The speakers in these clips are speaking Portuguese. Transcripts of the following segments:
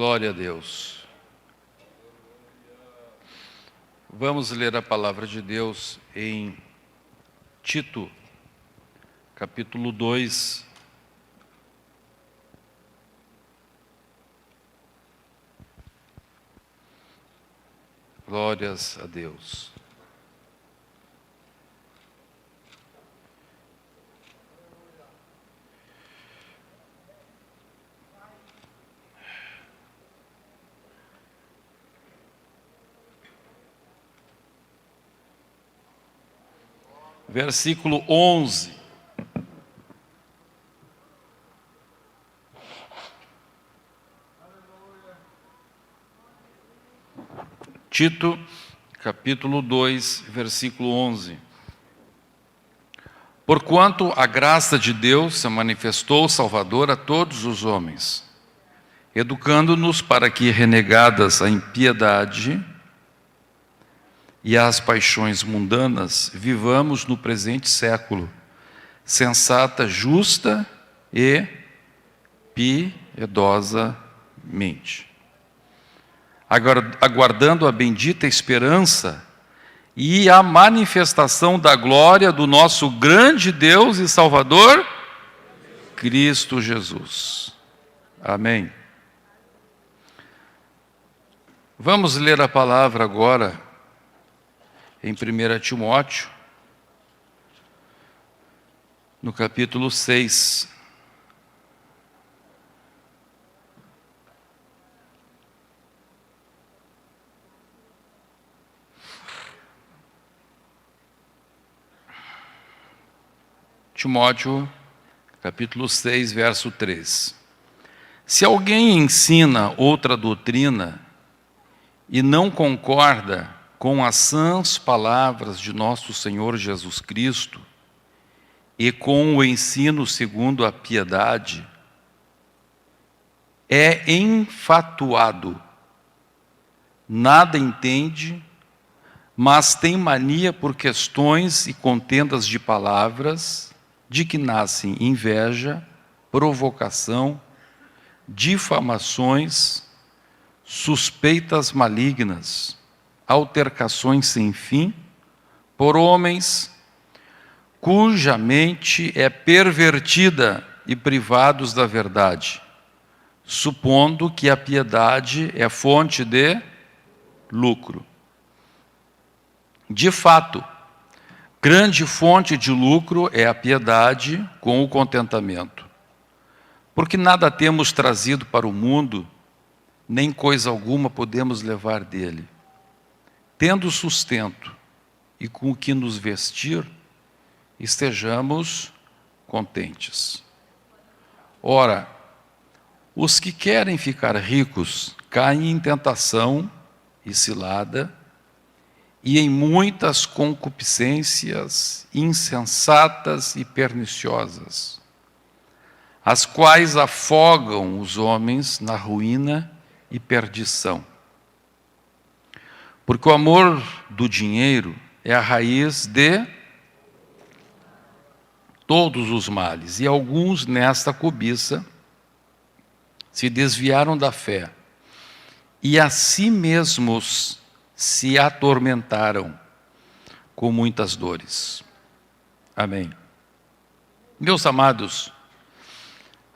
Glória a Deus. Vamos ler a palavra de Deus em Tito, capítulo 2. Glórias a Deus. Versículo 11. Tito, capítulo 2, versículo 11. Porquanto a graça de Deus se manifestou salvadora a todos os homens, educando-nos para que, renegadas a impiedade e as paixões mundanas, vivamos no presente século, sensata, justa e piedosamente, aguardando a bendita esperança e a manifestação da glória do nosso grande Deus e Salvador, Cristo Jesus. Amém. Vamos ler a palavra agora em 1 Timóteo, no capítulo 6. Timóteo, capítulo 6, verso 3. Se alguém ensina outra doutrina e não concorda com as sãs palavras de nosso Senhor Jesus Cristo e com o ensino segundo a piedade, é enfatuado, nada entende, mas tem mania por questões e contendas de palavras, de que nascem inveja, provocação, difamações, suspeitas malignas, altercações sem fim, por homens cuja mente é pervertida e privados da verdade, supondo que a piedade é fonte de lucro. De fato, grande fonte de lucro é a piedade com o contentamento, porque nada temos trazido para o mundo, nem coisa alguma podemos levar dele. Tendo sustento e com o que nos vestir, estejamos contentes. Ora, os que querem ficar ricos caem em tentação e cilada, e em muitas concupiscências insensatas e perniciosas, as quais afogam os homens na ruína e perdição. Porque o amor do dinheiro é a raiz de todos os males, e alguns nesta cobiça se desviaram da fé e a si mesmos se atormentaram com muitas dores. Amém. Meus amados,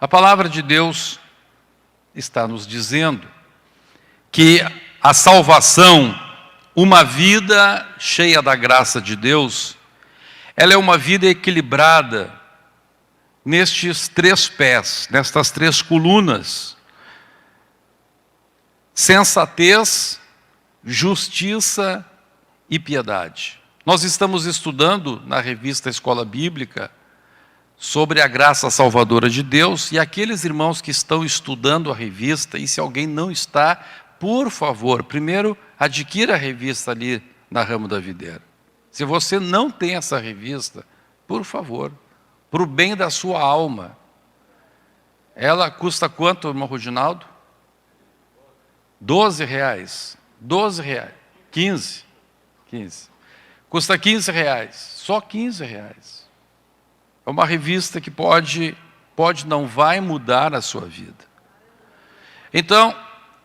a palavra de Deus está nos dizendo que a salvação, uma vida cheia da graça de Deus, ela é uma vida equilibrada nestes três pés, nestas três colunas: sensatez, justiça e piedade. Nós estamos estudando na revista Escola Bíblica sobre a graça salvadora de Deus, e aqueles irmãos que estão estudando a revista, e se alguém não está, por favor, primeiro adquira a revista ali na Ramo da Videira. Se você não tem essa revista, por favor, para o bem da sua alma. Ela custa quanto, irmão Rodinaldo? R$12. R$12. 15. Custa R$15. Só R$15. É uma revista que pode não vai mudar a sua vida. Então,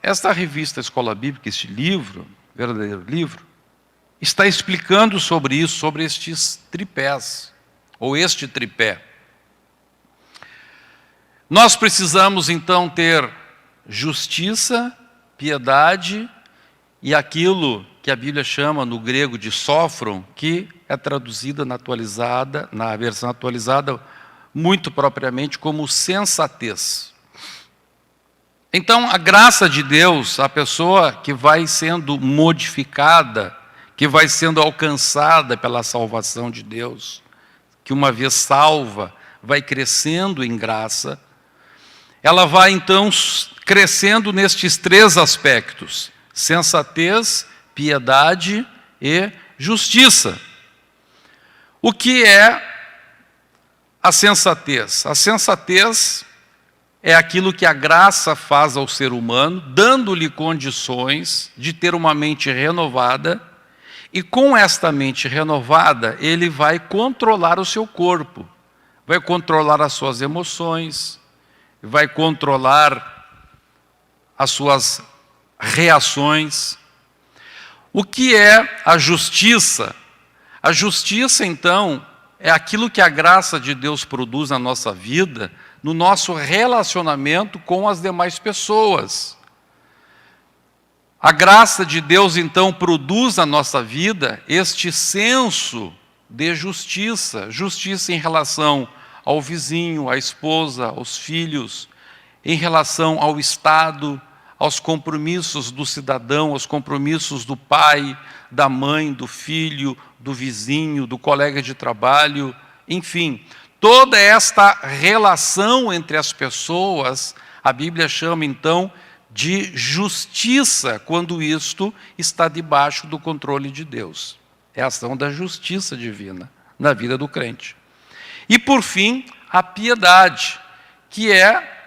esta revista Escola Bíblica, este livro, verdadeiro livro, está explicando sobre isso, sobre estes tripés, ou este tripé. Nós precisamos, então, ter justiça, piedade e aquilo que a Bíblia chama no grego de sófron, que é traduzida na versão atualizada, muito propriamente como sensatez. Então, a graça de Deus, a pessoa que vai sendo modificada, que vai sendo alcançada pela salvação de Deus, que uma vez salva, vai crescendo em graça, ela vai então crescendo nestes três aspectos: sensatez, piedade e justiça. O que é a sensatez? A sensatez é aquilo que a graça faz ao ser humano, dando-lhe condições de ter uma mente renovada, e com esta mente renovada, ele vai controlar o seu corpo, vai controlar as suas emoções, vai controlar as suas reações. O que é a justiça? A justiça, então, é aquilo que a graça de Deus produz na nossa vida, no nosso relacionamento com as demais pessoas. A graça de Deus, então, produz na nossa vida este senso de justiça. Justiça em relação ao vizinho, à esposa, aos filhos, em relação ao Estado, aos compromissos do cidadão, aos compromissos do pai, da mãe, do filho, do vizinho, do colega de trabalho, enfim. Toda esta relação entre as pessoas, a Bíblia chama então de justiça, quando isto está debaixo do controle de Deus. É a ação da justiça divina na vida do crente. E por fim, a piedade, que é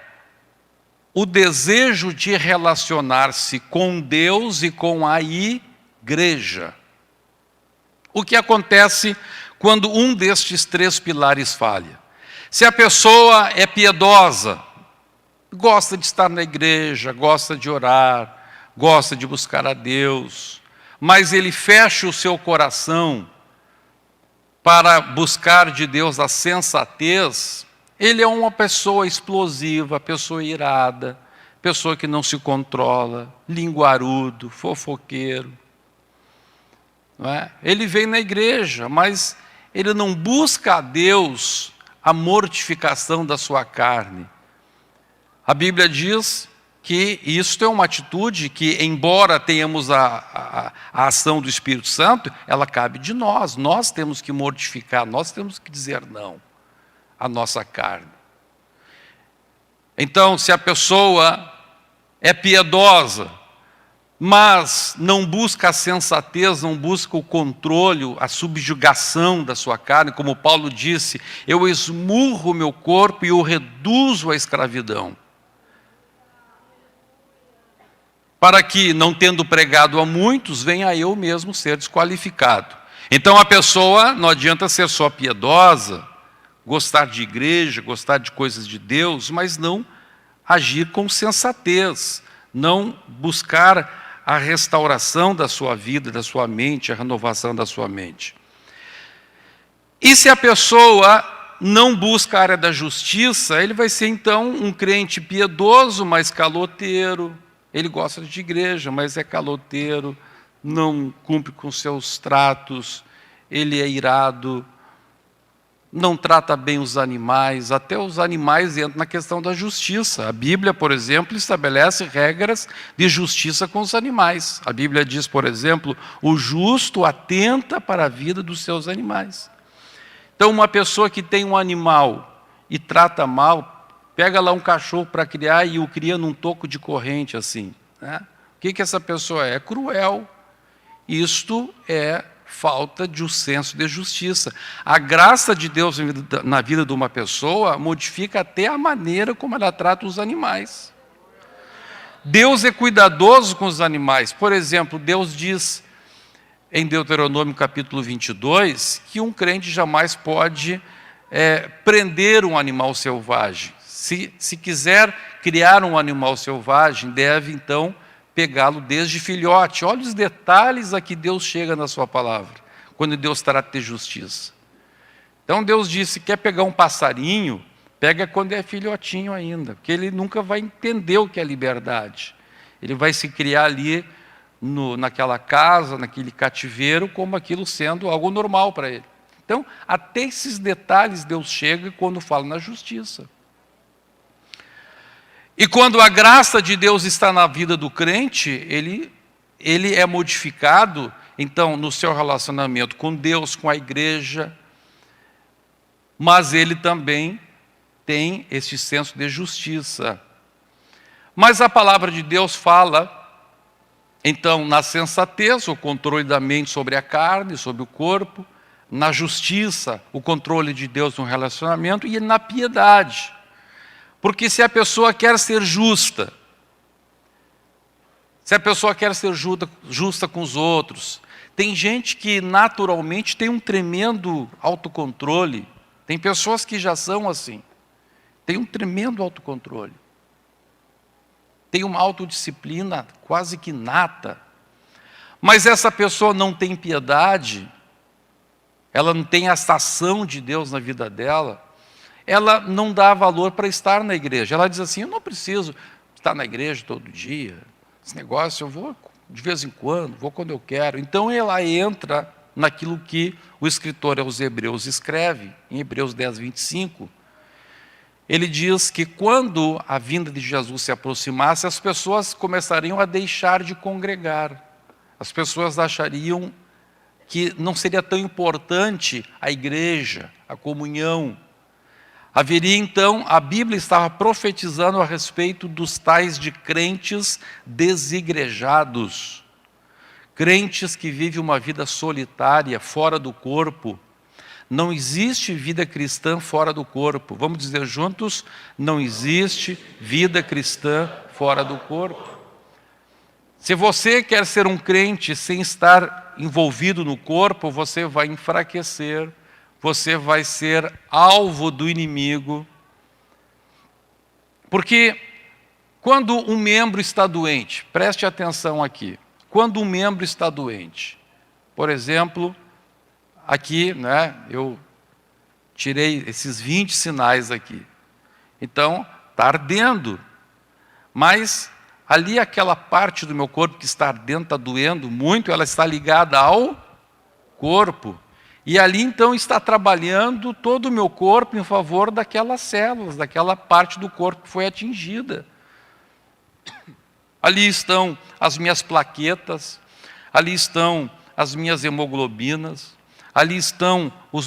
o desejo de relacionar-se com Deus e com a igreja. O que acontece quando um destes três pilares falha? Se a pessoa é piedosa, gosta de estar na igreja, gosta de orar, gosta de buscar a Deus, mas ele fecha o seu coração para buscar de Deus a sensatez, ele é uma pessoa explosiva, pessoa irada, pessoa que não se controla, linguarudo, fofoqueiro. Não é? Ele vem na igreja, mas ele não busca a Deus a mortificação da sua carne. A Bíblia diz que isto é uma atitude que, embora tenhamos a ação do Espírito Santo, ela cabe de nós. Nós temos que mortificar, nós temos que dizer não à nossa carne. Então, se a pessoa é piedosa, mas não busca a sensatez, não busca o controle, a subjugação da sua carne, como Paulo disse, eu esmurro o meu corpo e o reduzo à escravidão. Para que, não tendo pregado a muitos, venha eu mesmo ser desqualificado. Então a pessoa, não adianta ser só piedosa, gostar de igreja, gostar de coisas de Deus, mas não agir com sensatez, não buscar a restauração da sua vida, da sua mente, a renovação da sua mente. E se a pessoa não busca a área da justiça, ele vai ser então um crente piedoso, mas caloteiro. Ele gosta de igreja, mas é caloteiro, não cumpre com seus tratos, ele é irado, não trata bem os animais, até os animais entram na questão da justiça. A Bíblia, por exemplo, estabelece regras de justiça com os animais. A Bíblia diz, por exemplo, o justo atenta para a vida dos seus animais. Então, uma pessoa que tem um animal e trata mal, pega lá um cachorro para criar e o cria num toco de corrente assim, né? O que essa pessoa é? É cruel. Isto é falta de um senso de justiça. A graça de Deus na vida de uma pessoa modifica até a maneira como ela trata os animais. Deus é cuidadoso com os animais. Por exemplo, Deus diz em Deuteronômio capítulo 22 que um crente jamais pode prender um animal selvagem. Se quiser criar um animal selvagem, deve então pegá-lo desde filhote. Olha os detalhes a que Deus chega na sua palavra, quando Deus trata de justiça. Então Deus disse, quer pegar um passarinho, pega quando é filhotinho ainda, porque ele nunca vai entender o que é liberdade. Ele vai se criar ali naquela casa, naquele cativeiro, como aquilo sendo algo normal para ele. Então, até esses detalhes Deus chega quando fala na justiça. E quando a graça de Deus está na vida do crente, ele é modificado, então, no seu relacionamento com Deus, com a igreja, mas ele também tem esse senso de justiça. Mas a palavra de Deus fala, então, na sensatez, o controle da mente sobre a carne, sobre o corpo, na justiça, o controle de Deus no relacionamento, e na piedade. Porque se a pessoa quer ser justa, se a pessoa quer ser justa com os outros, tem gente que naturalmente tem um tremendo autocontrole, tem pessoas que já são assim, tem um tremendo autocontrole, tem uma autodisciplina quase que inata, mas essa pessoa não tem piedade, ela não tem essa ação de Deus na vida dela, ela não dá valor para estar na igreja. Ela diz assim, eu não preciso estar na igreja todo dia, esse negócio eu vou de vez em quando, vou quando eu quero. Então ela entra naquilo que o escritor aos Hebreus escreve, em Hebreus 10, 25, ele diz que quando a vinda de Jesus se aproximasse, as pessoas começariam a deixar de congregar. As pessoas achariam que não seria tão importante a igreja, a comunhão. Haveria então, a Bíblia estava profetizando a respeito dos tais de crentes desigrejados. Crentes que vivem uma vida solitária, fora do corpo. Não existe vida cristã fora do corpo. Vamos dizer juntos, não existe vida cristã fora do corpo. Se você quer ser um crente sem estar envolvido no corpo, você vai enfraquecer, você vai ser alvo do inimigo. Porque quando um membro está doente, preste atenção aqui, quando um membro está doente, por exemplo, aqui, né, eu tirei esses 20 sinais aqui. Então, está ardendo. Mas ali aquela parte do meu corpo que está ardendo, está doendo muito, ela está ligada ao corpo. E ali então está trabalhando todo o meu corpo em favor daquelas células, daquela parte do corpo que foi atingida. Ali estão as minhas plaquetas, ali estão as minhas hemoglobinas, ali estão o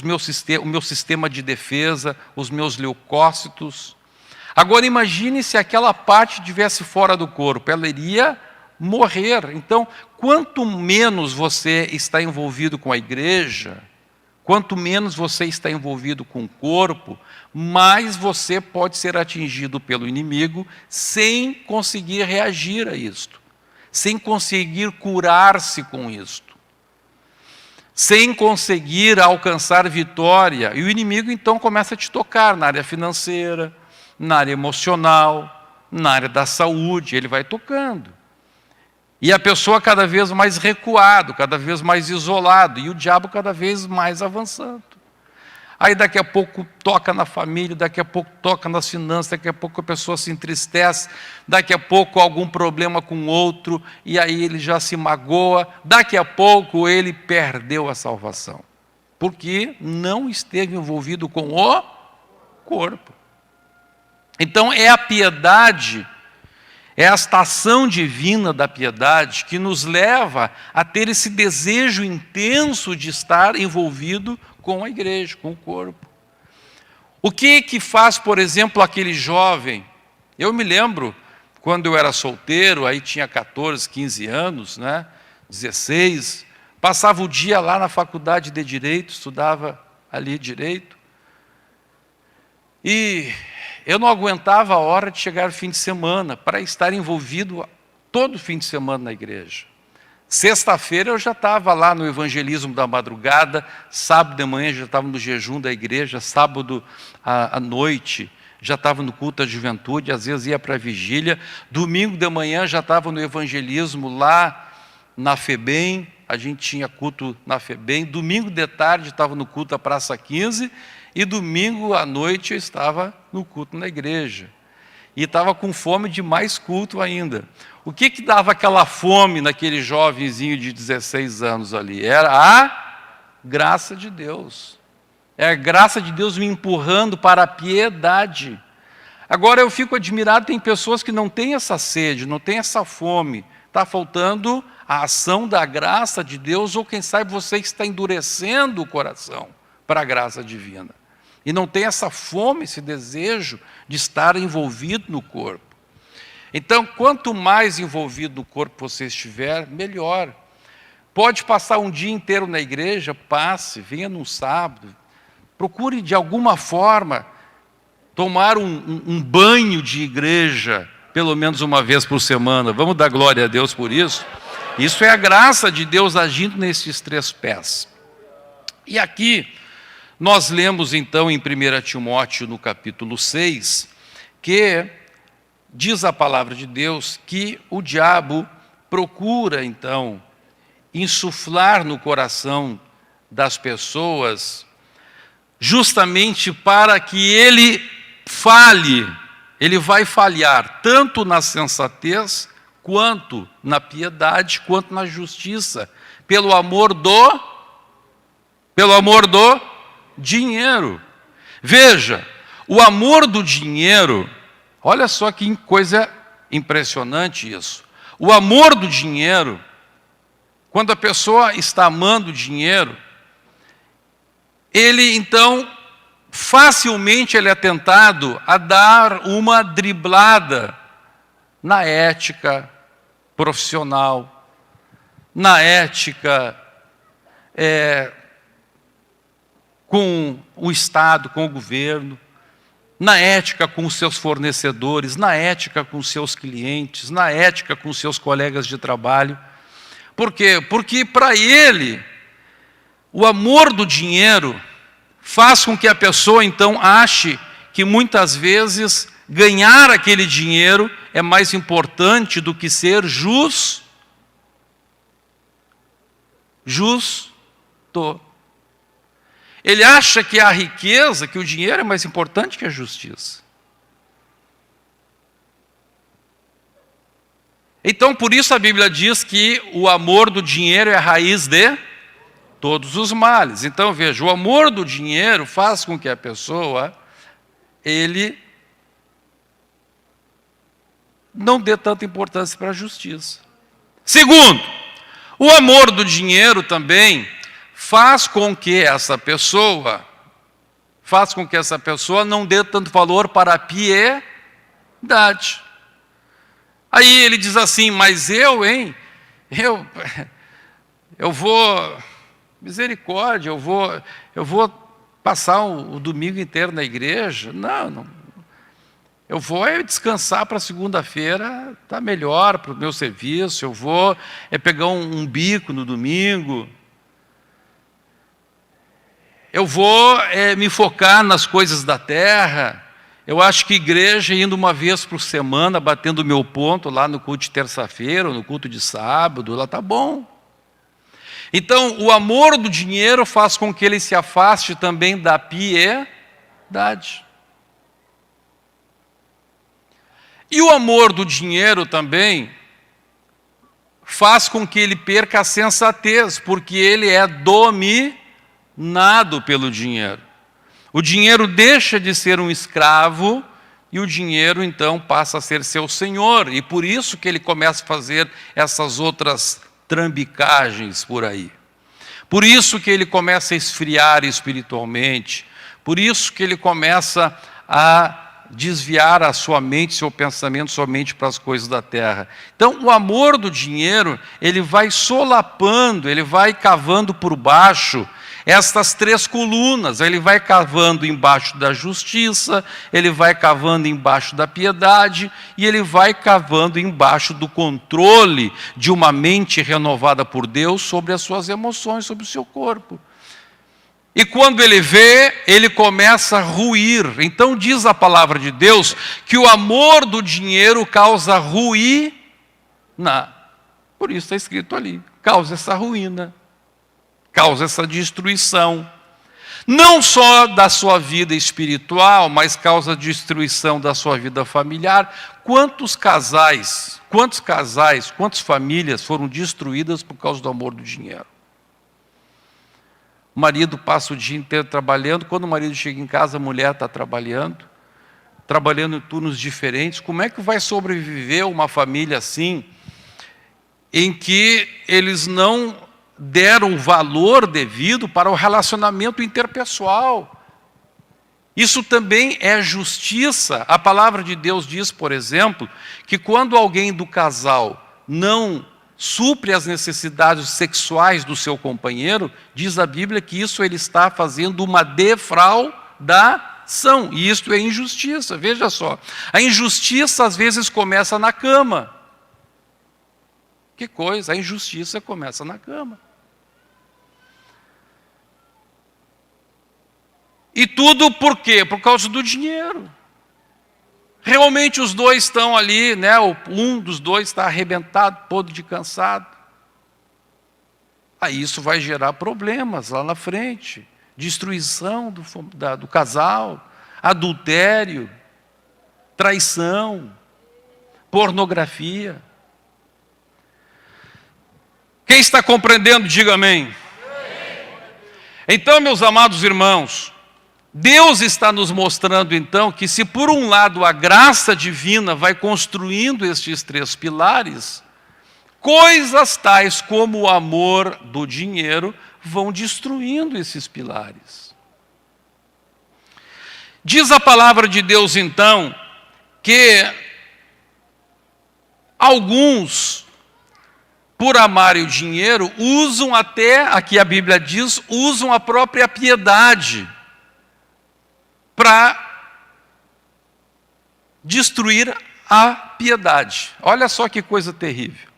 meu sistema de defesa, os meus leucócitos. Agora imagine se aquela parte estivesse fora do corpo, ela iria morrer. Então, quanto menos você está envolvido com a igreja, quanto menos você está envolvido com o corpo, mais você pode ser atingido pelo inimigo sem conseguir reagir a isto, sem conseguir curar-se com isto, sem conseguir alcançar vitória. E o inimigo então começa a te tocar na área financeira, na área emocional, na área da saúde, ele vai tocando. E a pessoa cada vez mais recuado, cada vez mais isolado, e o diabo cada vez mais avançando. Aí daqui a pouco toca na família, daqui a pouco toca nas finanças, daqui a pouco a pessoa se entristece, daqui a pouco algum problema com outro, e aí ele já se magoa, daqui a pouco ele perdeu a salvação, porque não esteve envolvido com o corpo. Então é a piedade, é esta ação divina da piedade que nos leva a ter esse desejo intenso de estar envolvido com a igreja, com o corpo. O que faz, por exemplo, aquele jovem? Eu me lembro, quando eu era solteiro, aí tinha 14, 15 anos, né, 16, passava o dia lá na faculdade de Direito, estudava ali Direito, e eu não aguentava a hora de chegar fim de semana para estar envolvido todo fim de semana na igreja. Sexta-feira eu já estava lá no evangelismo da madrugada, sábado de manhã já estava no jejum da igreja, sábado à noite já estava no culto da juventude, às vezes ia para a vigília. Domingo de manhã já estava no evangelismo lá na FEBEM, a gente tinha culto na FEBEM. Domingo de tarde estava no culto da Praça 15 e domingo à noite eu estava no culto na igreja. E estava com fome de mais culto ainda. O que dava aquela fome naquele jovenzinho de 16 anos ali? Era a graça de Deus. É a graça de Deus me empurrando para a piedade. Agora eu fico admirado, tem pessoas que não têm essa sede, não têm essa fome. Está faltando a ação da graça de Deus, ou quem sabe você está endurecendo o coração para a graça divina. E não tem essa fome, esse desejo de estar envolvido no corpo. Então, quanto mais envolvido no corpo você estiver, melhor. Pode passar um dia inteiro na igreja, passe, venha num sábado. Procure, de alguma forma, tomar um banho de igreja, pelo menos uma vez por semana. Vamos dar glória a Deus por isso. Isso é a graça de Deus agindo nesses três pés. E aqui, nós lemos então em 1 Timóteo, no capítulo 6, que diz a palavra de Deus que o diabo procura então insuflar no coração das pessoas justamente para que ele falhe. Ele vai falhar tanto na sensatez, quanto na piedade, quanto na justiça, pelo amor do dinheiro. Veja, o amor do dinheiro, olha só que coisa impressionante isso. O amor do dinheiro, quando a pessoa está amando o dinheiro, ele então facilmente ele é tentado a dar uma driblada na ética profissional, na ética com o Estado, com o governo, na ética com os seus fornecedores, na ética com os seus clientes, na ética com os seus colegas de trabalho. Por quê? Porque para ele, o amor do dinheiro faz com que a pessoa então ache que muitas vezes ganhar aquele dinheiro é mais importante do que ser justo. Ele acha que a riqueza, que o dinheiro é mais importante que a justiça. Então, por isso a Bíblia diz que o amor do dinheiro é a raiz de todos os males. Então, veja, o amor do dinheiro faz com que a pessoa, ele não dê tanta importância para a justiça. Segundo, o amor do dinheiro também faz com que essa pessoa não dê tanto valor para a piedade. Aí ele diz assim, mas eu vou, misericórdia, eu vou passar o domingo inteiro na igreja? Não, eu vou descansar para segunda-feira, está melhor para o meu serviço, eu vou pegar um bico no domingo, eu vou me focar nas coisas da terra. Eu acho que igreja, indo uma vez por semana, batendo o meu ponto lá no culto de terça-feira, ou no culto de sábado, lá está bom. Então, o amor do dinheiro faz com que ele se afaste também da piedade. E o amor do dinheiro também faz com que ele perca a sensatez, porque ele é dominado pelo dinheiro. O dinheiro deixa de ser um escravo e o dinheiro então passa a ser seu senhor. E por isso que ele começa a fazer essas outras trambicagens por aí. Por isso que ele começa a esfriar espiritualmente. Por isso que ele começa a desviar a sua mente, seu pensamento somente para as coisas da terra. Então, o amor do dinheiro, ele vai solapando, ele vai cavando por baixo estas três colunas. Ele vai cavando embaixo da justiça, ele vai cavando embaixo da piedade e ele vai cavando embaixo do controle de uma mente renovada por Deus sobre as suas emoções, sobre o seu corpo. E quando ele vê, ele começa a ruir. Então diz a palavra de Deus que o amor do dinheiro causa ruína. Por isso está escrito ali, causa essa ruína, causa essa destruição. Não só da sua vida espiritual, mas causa destruição da sua vida familiar. Quantas famílias foram destruídas por causa do amor do dinheiro? O marido passa o dia inteiro trabalhando, quando o marido chega em casa, a mulher está trabalhando em turnos diferentes. Como é que vai sobreviver uma família assim, em que eles não deram o valor devido para o relacionamento interpessoal? Isso também é justiça. A palavra de Deus diz, por exemplo, que quando alguém do casal não supre as necessidades sexuais do seu companheiro, diz a Bíblia que isso ele está fazendo uma defraudação. E isto é injustiça. Veja só, a injustiça às vezes começa na cama. Que coisa, a injustiça começa na cama. E tudo por quê? Por causa do dinheiro. Realmente os dois estão ali, né? Um dos dois está arrebentado, podre de cansado. Aí isso vai gerar problemas lá na frente. Destruição do casal, adultério, traição, pornografia. Quem está compreendendo, diga amém. Então, meus amados irmãos, Deus está nos mostrando então que se por um lado a graça divina vai construindo estes três pilares, coisas tais como o amor do dinheiro vão destruindo esses pilares. Diz a palavra de Deus então que alguns, por amarem o dinheiro, usam até, aqui a Bíblia diz, usam a própria piedade para destruir a piedade. Olha só que coisa terrível.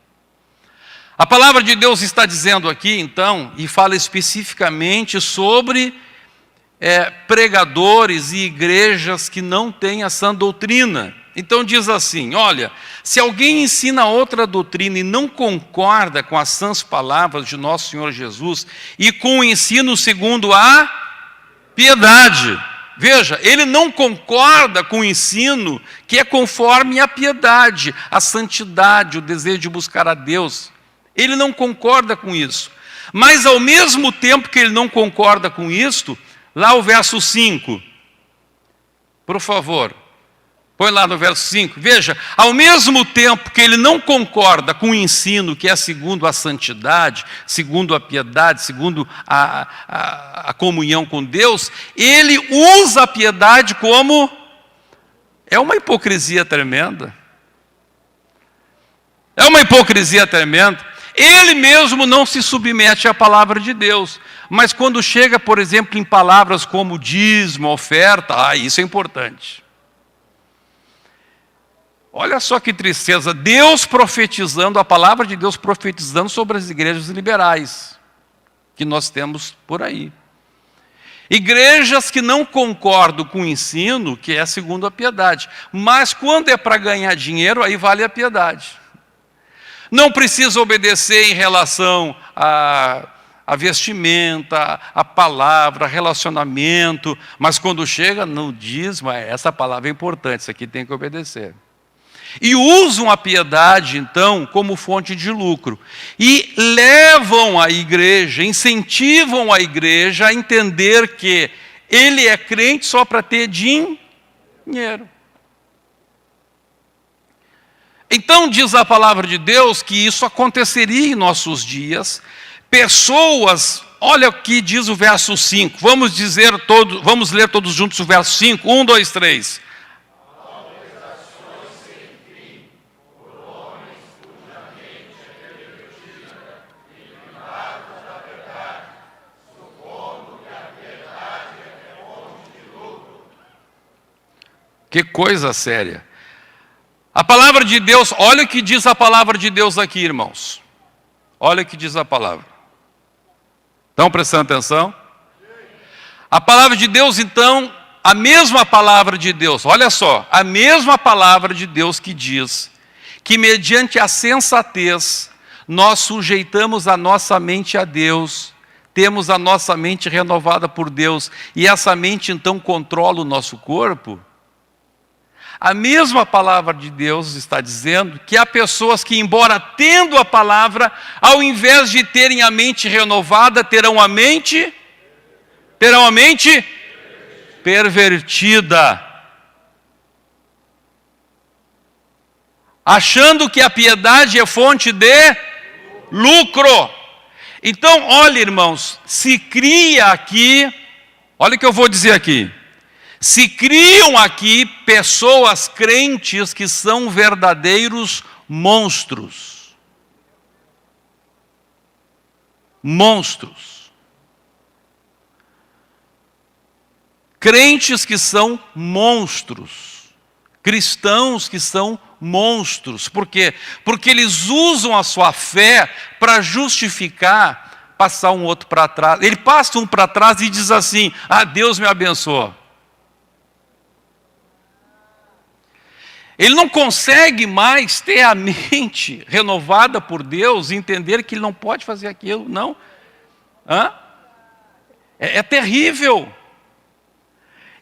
A palavra de Deus está dizendo aqui, então, e fala especificamente sobre pregadores e igrejas que não têm a sã doutrina. Então diz assim, olha, se alguém ensina outra doutrina e não concorda com as sãs palavras de nosso Senhor Jesus e com o ensino segundo a piedade, veja, ele não concorda com o ensino que é conforme a piedade, a santidade, o desejo de buscar a Deus. Ele não concorda com isso. Mas ao mesmo tempo que ele não concorda com isto, lá o verso 5, por favor, põe lá no verso 5, veja, ao mesmo tempo que ele não concorda com o ensino que é segundo a santidade, segundo a piedade, segundo a comunhão com Deus, ele usa a piedade como... É uma hipocrisia tremenda. É uma hipocrisia tremenda. Ele mesmo não se submete à palavra de Deus, mas quando chega, por exemplo, em palavras como dízimo, oferta, isso é importante. Olha só que tristeza, Deus profetizando, a palavra de Deus profetizando sobre as igrejas liberais que nós temos por aí. Igrejas que não concordam com o ensino, que é segundo a piedade, mas quando é para ganhar dinheiro, aí vale a piedade. Não precisa obedecer em relação a vestimenta, a palavra, relacionamento, mas quando chega no dízimo, essa palavra é importante, isso aqui tem que obedecer. E usam a piedade, então, como fonte de lucro. E levam a igreja, incentivam a igreja a entender que ele é crente só para ter dinheiro. Então diz a palavra de Deus que isso aconteceria em nossos dias. Pessoas, olha o que diz o verso 5. Vamos ler todos juntos o verso 5. 1, 2, 3. Que coisa séria. A palavra de Deus, olha o que diz a palavra de Deus aqui, irmãos. Olha o que diz a palavra. Estão prestando atenção? A palavra de Deus, então, a mesma palavra de Deus, olha só, a mesma palavra de Deus que diz que mediante a sensatez nós sujeitamos a nossa mente a Deus, temos a nossa mente renovada por Deus, e essa mente então controla o nosso corpo. A mesma palavra de Deus está dizendo que há pessoas que, embora tendo a palavra, ao invés de terem a mente renovada, terão a mente pervertida, achando que a piedade é fonte de lucro. Então, olha, irmãos, se cria aqui, olha o que eu vou dizer aqui, se criam aqui pessoas crentes que são verdadeiros monstros. Monstros. Crentes que são monstros. Cristãos que são monstros. Por quê? Porque eles usam a sua fé para justificar passar um outro para trás. Ele passa um para trás e diz assim: ah, Deus me abençoou. Ele não consegue mais ter a mente renovada por Deus e entender que ele não pode fazer aquilo, não. É terrível.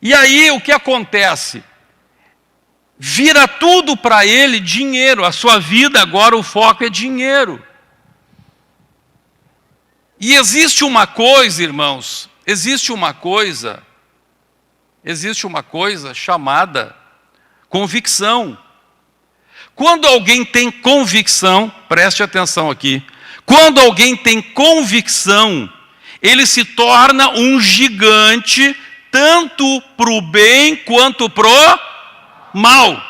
E aí o que acontece? Vira tudo para ele dinheiro. A sua vida agora, o foco é dinheiro. E existe uma coisa, irmãos, existe uma coisa chamada convicção. Quando alguém tem convicção, preste atenção aqui, quando alguém tem convicção, ele se torna um gigante, tanto para o bem quanto para o mal.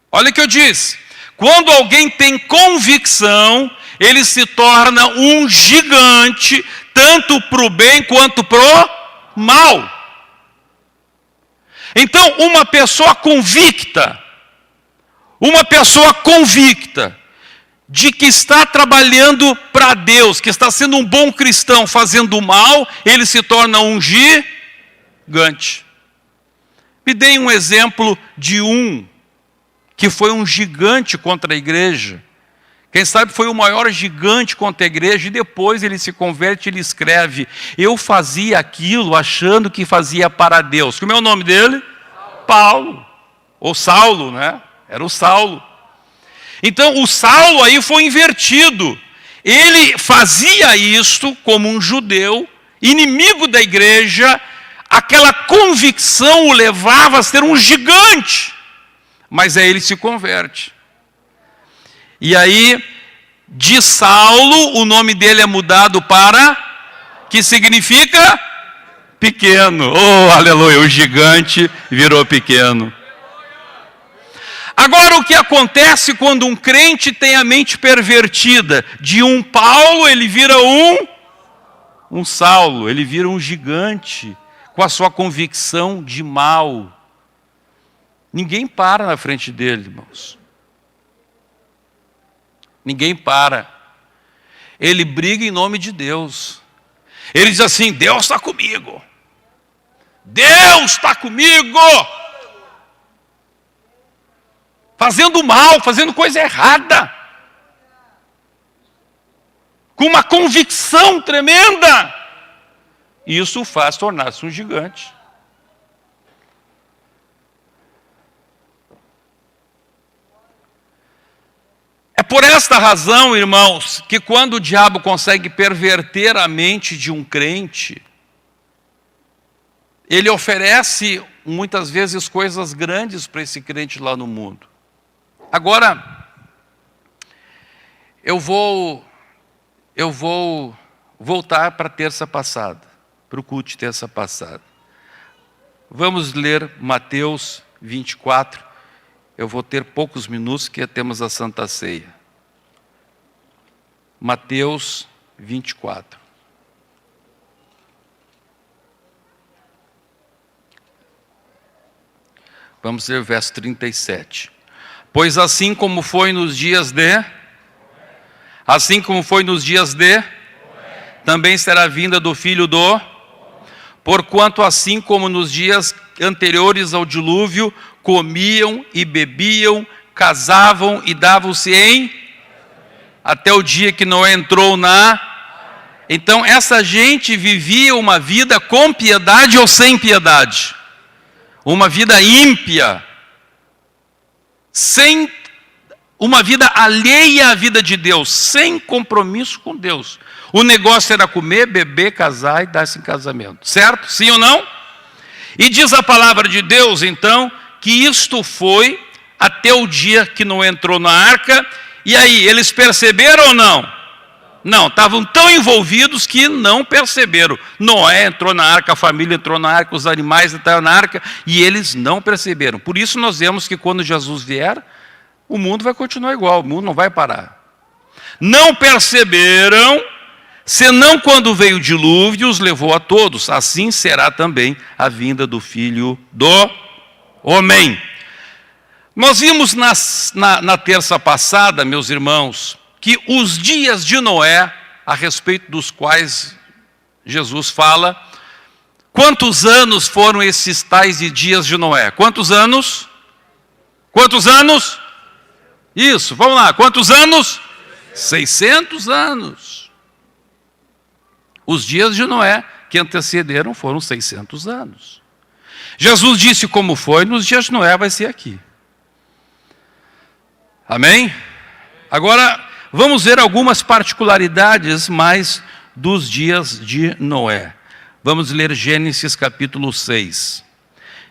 Olha o que eu disse. Quando alguém tem convicção, ele se torna um gigante, tanto para o bem quanto para o mal. Então, uma pessoa convicta de que está trabalhando para Deus, que está sendo um bom cristão fazendo o mal, ele se torna um gigante. Me deem um exemplo de um que foi um gigante contra a igreja. Quem sabe foi o maior gigante contra a igreja, e depois ele se converte e ele escreve: eu fazia aquilo achando que fazia para Deus. Como é o nome dele? Paulo. Ou Saulo, né? Era o Saulo. Então o Saulo aí foi invertido. Ele fazia isto como um judeu, inimigo da igreja. Aquela convicção o levava a ser um gigante. Mas aí ele se converte. E aí, de Saulo, o nome dele é mudado para, que significa pequeno. Oh, aleluia, o gigante virou pequeno. Agora, o que acontece quando um crente tem a mente pervertida? De um Paulo, ele vira um Saulo, ele vira um gigante, com a sua convicção de mal. Ninguém para na frente dele, irmãos. Ninguém para. Ele briga em nome de Deus. Ele diz assim: Deus está comigo. Deus está comigo. Fazendo mal, fazendo coisa errada. Com uma convicção tremenda. Isso o faz tornar-se um gigante. É por esta razão, irmãos, que quando o diabo consegue perverter a mente de um crente, ele oferece muitas vezes coisas grandes para esse crente lá no mundo. Agora, eu vou voltar para a terça passada, para o culto de terça passada. Vamos ler Mateus 24. Eu vou ter poucos minutos, que temos a Santa Ceia. Mateus 24. Vamos ler o verso 37. Pois assim como foi nos dias de também será a vinda do Filho do... Porquanto assim como nos dias anteriores ao dilúvio, comiam e bebiam, casavam e davam-se em... Até o dia que Noé entrou na... Então essa gente vivia uma vida com piedade ou sem piedade? Uma vida ímpia, sem uma vida alheia à vida de Deus, sem compromisso com Deus. O negócio era comer, beber, casar e dar-se em casamento. Certo? Sim ou não? E diz a palavra de Deus, então, que isto foi até o dia que Noé entrou na arca. E aí, eles perceberam ou não? Não, estavam tão envolvidos que não perceberam. Noé entrou na arca, a família entrou na arca, os animais entraram na arca e eles não perceberam. Por isso nós vemos que quando Jesus vier, o mundo vai continuar igual, o mundo não vai parar. Não perceberam, senão quando veio o dilúvio os levou a todos. Assim será também a vinda do Filho do Homem. Nós vimos na terça passada, meus irmãos, que os dias de Noé, a respeito dos quais Jesus fala, quantos anos foram esses tais dias de Noé? Quantos anos? Quantos anos? Isso, vamos lá, quantos anos? 600 anos. Os dias de Noé que antecederam foram 600 anos. Jesus disse como foi, nos dias de Noé vai ser aqui. Amém? Agora, vamos ver algumas particularidades mais dos dias de Noé. Vamos ler Gênesis capítulo 6.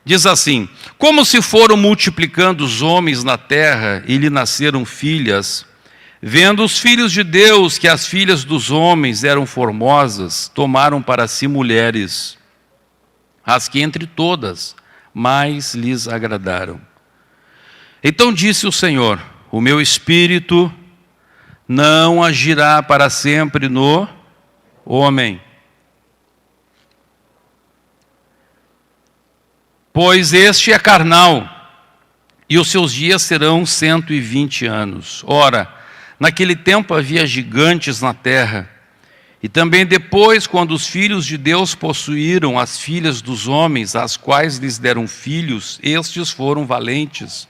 Diz assim: como se foram multiplicando os homens na terra e lhe nasceram filhas, vendo os filhos de Deus que as filhas dos homens eram formosas, tomaram para si mulheres, as que entre todas mais lhes agradaram. Então disse o Senhor: o meu espírito não agirá para sempre no homem, pois este é carnal, e os seus dias serão 120 anos. Ora, naquele tempo havia gigantes na terra, e também depois, quando os filhos de Deus possuíram as filhas dos homens, às quais lhes deram filhos, estes foram valentes,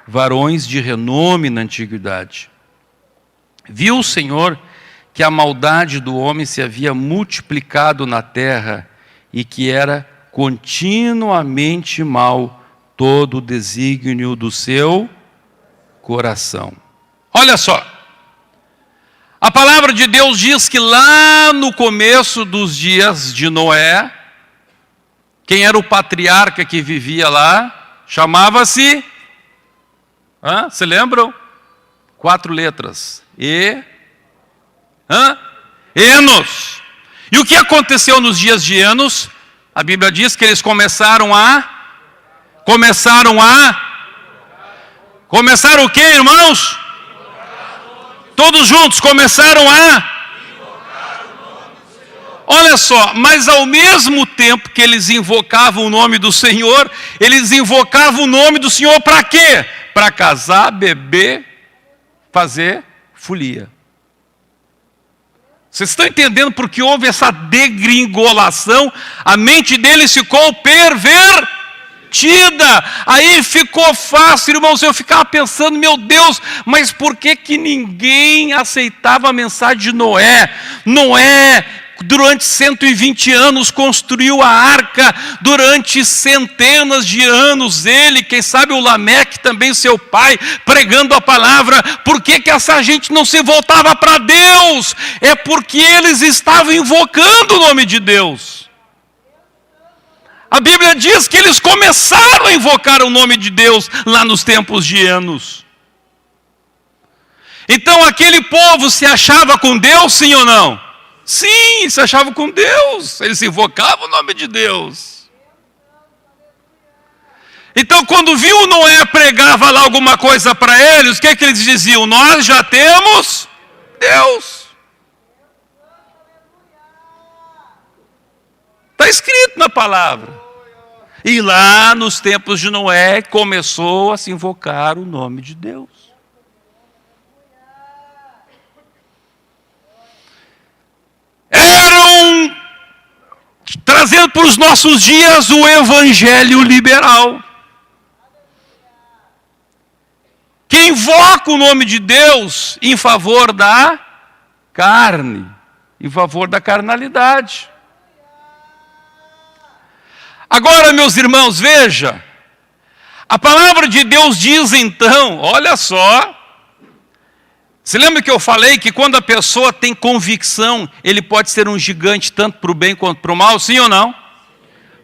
varões de renome na antiguidade. Viu o Senhor que a maldade do homem se havia multiplicado na terra e que era continuamente mal todo o desígnio do seu coração. Olha só, a palavra de Deus diz que lá no começo dos dias de Noé, quem era o patriarca que vivia lá? Chamava-se... Você lembram? 4 letras. Enos. E o que aconteceu nos dias de Enos? A Bíblia diz que eles começaram o quê, irmãos? Todos juntos começaram Olha só, mas ao mesmo tempo que eles invocavam o nome do Senhor, eles invocavam o nome do Senhor para quê? Para casar, beber, fazer folia. Vocês estão entendendo por que houve essa degringolação? A mente deles ficou pervertida. Aí ficou fácil, irmãos, eu ficava pensando, meu Deus, mas por que ninguém aceitava a mensagem de Noé? Noé, durante 120 anos, construiu a arca, durante centenas de anos, ele, quem sabe o Lameque, também seu pai, pregando a palavra. Por que essa gente não se voltava para Deus? É porque eles estavam invocando o nome de Deus. A Bíblia diz que eles começaram a invocar o nome de Deus lá nos tempos de Enos. Então aquele povo se achava com Deus, sim ou não? Sim, se achavam com Deus, eles invocavam o nome de Deus. Então quando viu Noé pregava lá alguma coisa para eles, o que eles diziam? Nós já temos Deus. Está escrito na palavra. E lá nos tempos de Noé começou a se invocar o nome de Deus. Era para os nossos dias o evangelho liberal, que invoca o nome de Deus em favor da carne, em favor da carnalidade. Agora, meus irmãos, veja, a palavra de Deus diz então, olha só, você lembra que eu falei que quando a pessoa tem convicção, ele pode ser um gigante tanto para o bem quanto para o mal, sim ou não?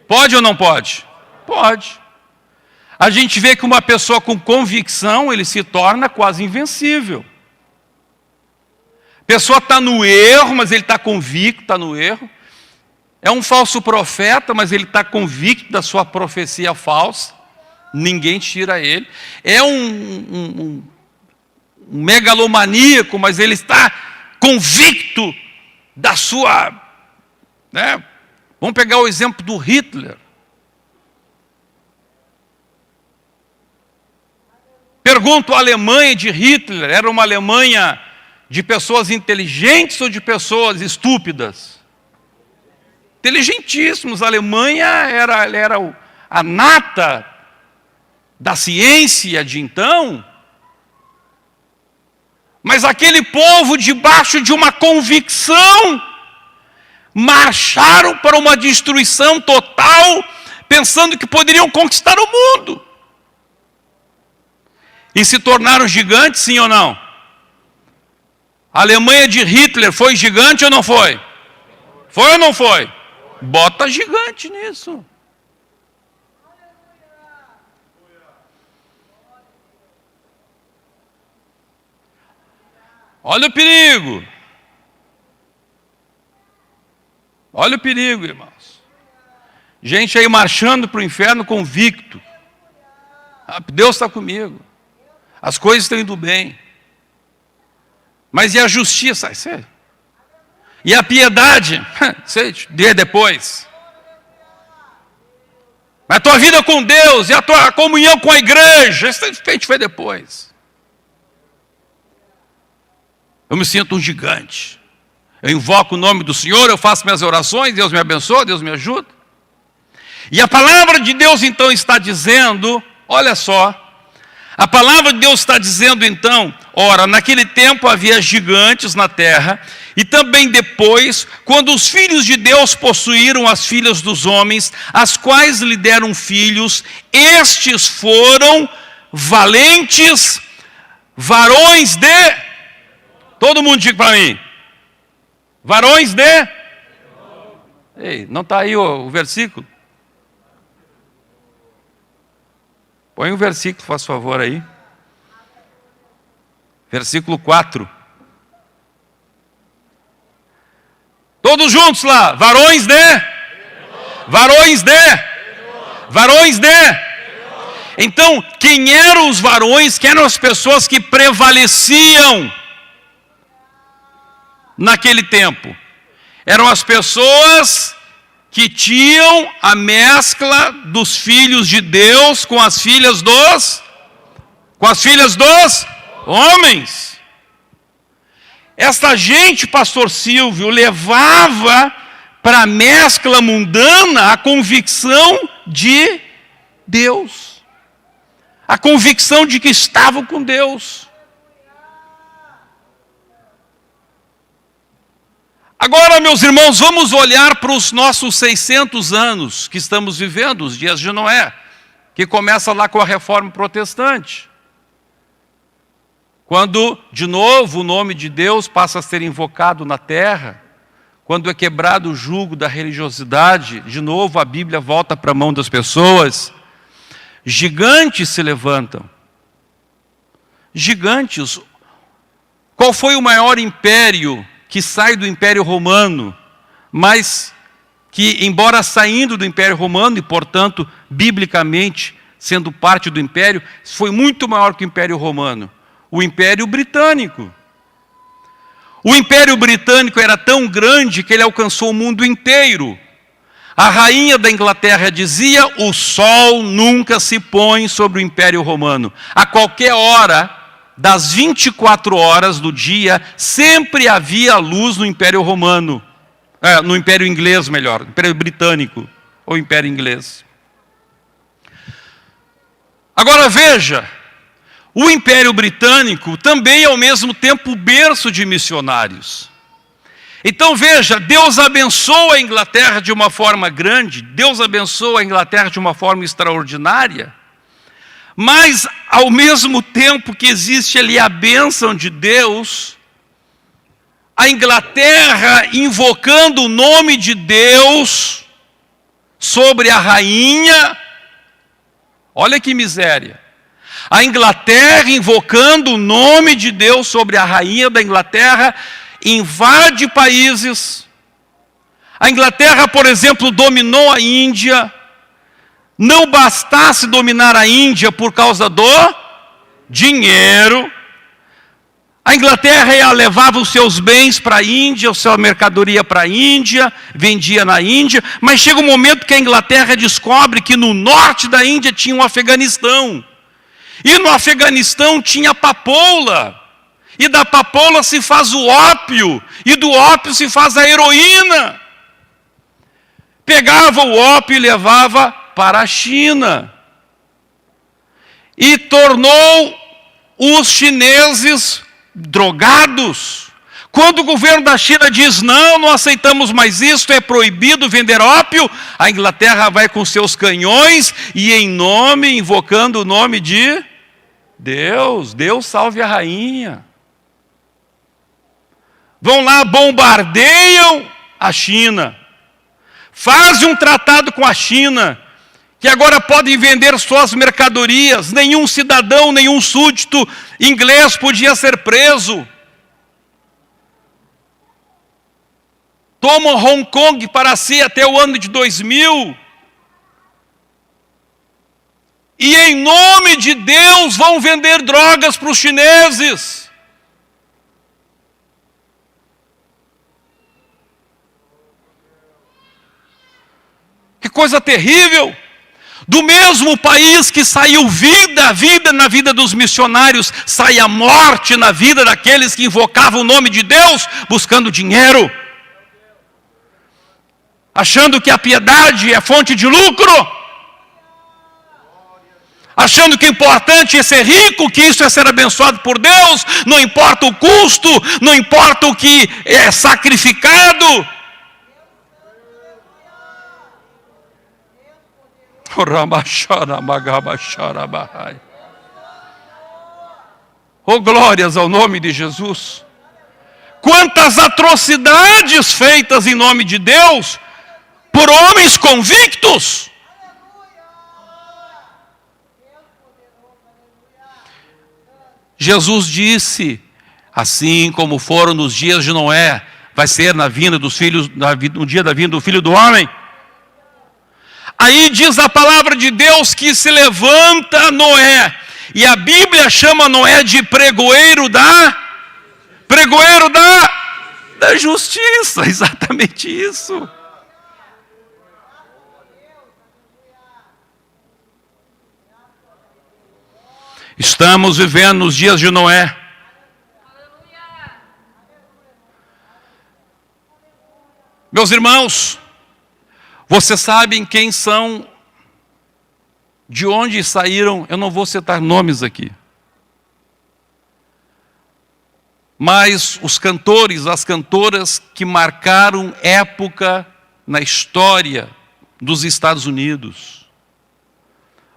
Pode ou não pode? Pode. A gente vê que uma pessoa com convicção, ele se torna quase invencível. A pessoa está no erro, mas ele está convicto, está no erro. É um falso profeta, mas ele está convicto da sua profecia falsa. Ninguém tira ele. É um megalomaníaco, mas ele está convicto da sua... né? Vamos pegar o exemplo do Hitler. Pergunto, a Alemanha de Hitler era uma Alemanha de pessoas inteligentes ou de pessoas estúpidas? Inteligentíssimos. A Alemanha era a nata da ciência de então. Mas aquele povo, debaixo de uma convicção, marcharam para uma destruição total, pensando que poderiam conquistar o mundo. E se tornaram gigantes, sim ou não? A Alemanha de Hitler foi gigante ou não foi? Foi ou não foi? Bota gigante nisso. Olha o perigo. Olha o perigo, irmãos. Gente aí marchando para o inferno convicto. Deus está comigo. As coisas estão indo bem. Mas e a justiça? E a piedade? Você vê depois. Mas a tua vida com Deus e a tua comunhão com a igreja, isso a gente vê depois. Eu me sinto um gigante. Eu invoco o nome do Senhor, eu faço minhas orações, Deus me abençoa, Deus me ajuda. E a palavra de Deus então está dizendo, olha só, a palavra de Deus está dizendo então, ora, naquele tempo havia gigantes na terra, e também depois, quando os filhos de Deus possuíram as filhas dos homens, as quais lhe deram filhos, estes foram valentes varões de... Todo mundo diga para mim. Varões de... Ei, não está aí o versículo? Põe o versículo, faz favor aí. Versículo 4. Todos juntos lá. Varões de... Varões de... Varões de... Então, quem eram os varões? Quem eram as pessoas que prevaleciam naquele tempo? Eram as pessoas que tinham a mescla dos filhos de Deus com as filhas dos homens. Esta gente, pastor Silvio, levava para a mescla mundana a convicção de Deus. A convicção de que estavam com Deus. Agora, meus irmãos, vamos olhar para os nossos 600 anos que estamos vivendo, os dias de Noé, que começa lá com a Reforma Protestante. Quando, de novo, o nome de Deus passa a ser invocado na terra, quando é quebrado o jugo da religiosidade, de novo a Bíblia volta para a mão das pessoas, gigantes se levantam. Gigantes. Qual foi o maior império que sai do Império Romano, mas que, embora saindo do Império Romano, e portanto, biblicamente, sendo parte do Império, foi muito maior que o Império Romano? O Império Britânico. O Império Britânico era tão grande que ele alcançou o mundo inteiro. A rainha da Inglaterra dizia, o sol nunca se põe sobre o Império Romano. A qualquer hora, das 24 horas do dia, sempre havia luz no Império Romano. No Império Inglês, melhor, Império Britânico. o Império Inglês. Agora veja, o Império Britânico também é ao mesmo tempo berço de missionários. Então veja, Deus abençoa a Inglaterra de uma forma grande, Deus abençoa a Inglaterra de uma forma extraordinária, mas ao mesmo tempo que existe ali a bênção de Deus, a Inglaterra invocando o nome de Deus sobre a rainha, olha que miséria. A Inglaterra invocando o nome de Deus sobre a rainha da Inglaterra, invade países. A Inglaterra, por exemplo, dominou a Índia. Não bastasse dominar a Índia por causa do dinheiro, a Inglaterra levava os seus bens para a Índia, a sua mercadoria para a Índia, vendia na Índia, mas chega um momento que a Inglaterra descobre que no norte da Índia tinha um Afeganistão. E no Afeganistão tinha papoula. E da papoula se faz o ópio, e do ópio se faz a heroína. Pegava o ópio e levava para a China. E tornou os chineses drogados. Quando o governo da China diz, não aceitamos mais isso, é proibido vender ópio, a Inglaterra vai com seus canhões e invocando o nome de Deus, Deus salve a rainha. Vão lá, bombardeiam a China, fazem um tratado com a China, que agora podem vender suas mercadorias, nenhum cidadão, nenhum súdito inglês podia ser preso. Tomam Hong Kong para si até o ano de 2000. E em nome de Deus vão vender drogas para os chineses. Que coisa terrível! Do mesmo país que saiu vida na vida dos missionários, sai a morte na vida daqueles que invocavam o nome de Deus, buscando dinheiro. Achando que a piedade é fonte de lucro. Achando que o importante é ser rico, que isso é ser abençoado por Deus, não importa o custo, não importa o que é sacrificado. Oh, glórias ao nome de Jesus. Quantas atrocidades feitas em nome de Deus por homens convictos. Jesus disse, assim como foram nos dias de Noé, vai ser na vinda dos filhos, no dia da vinda do Filho do Homem. Aí diz a palavra de Deus que se levanta Noé, e a Bíblia chama Noé de pregoeiro da justiça, exatamente isso. Estamos vivendo nos dias de Noé. Meus irmãos, vocês sabem quem são, de onde saíram, eu não vou citar nomes aqui. Mas os cantores, as cantoras que marcaram época na história dos Estados Unidos.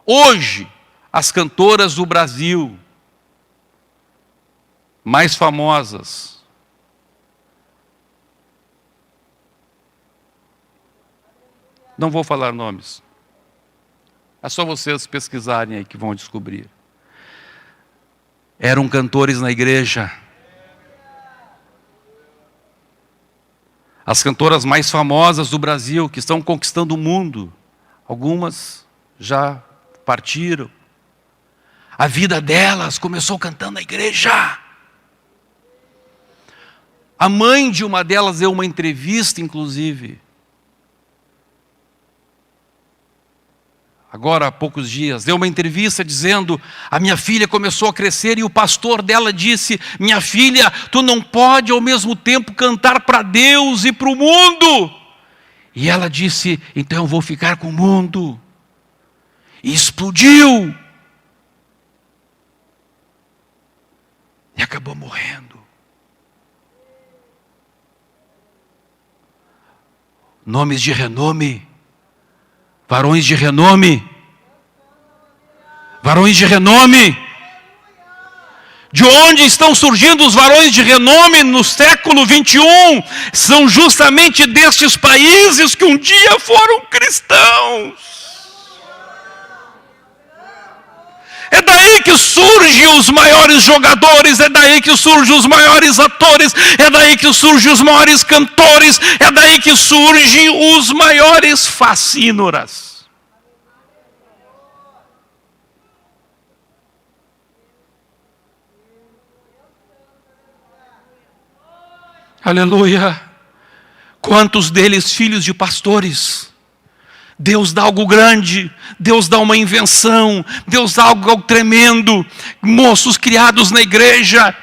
Hoje, as cantoras do Brasil mais famosas. Não vou falar nomes. É só vocês pesquisarem aí que vão descobrir. Eram cantores na igreja. As cantoras mais famosas do Brasil, que estão conquistando o mundo. Algumas já partiram. A vida delas começou cantando na igreja. A mãe de uma delas deu uma entrevista, inclusive. Agora há poucos dias, deu uma entrevista dizendo, a minha filha começou a crescer e o pastor dela disse, minha filha, tu não pode ao mesmo tempo cantar para Deus e para o mundo. E ela disse, então eu vou ficar com o mundo. E explodiu. E acabou morrendo. Nomes de renome. Varões de renome. Varões de renome. De onde estão surgindo os varões de renome no século 21? São justamente destes países que um dia foram cristãos. É daí que surgem os maiores jogadores, é daí que surgem os maiores atores, é daí que surgem os maiores cantores, é daí que surgem os maiores facínoras. Aleluia! Quantos deles filhos de pastores? Deus dá algo grande, Deus dá uma invenção, Deus dá algo tremendo. Moços criados na igreja.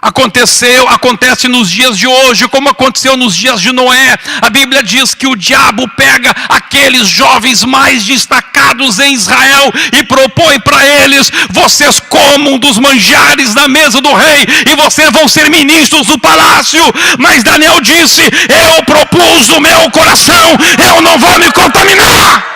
Acontece nos dias de hoje, como aconteceu nos dias de Noé. A Bíblia diz que o diabo pega aqueles jovens mais destacados em Israel e propõe para eles: vocês comam dos manjares da mesa do rei e vocês vão ser ministros do palácio. Mas Daniel disse: eu propus o meu coração, eu não vou me contaminar.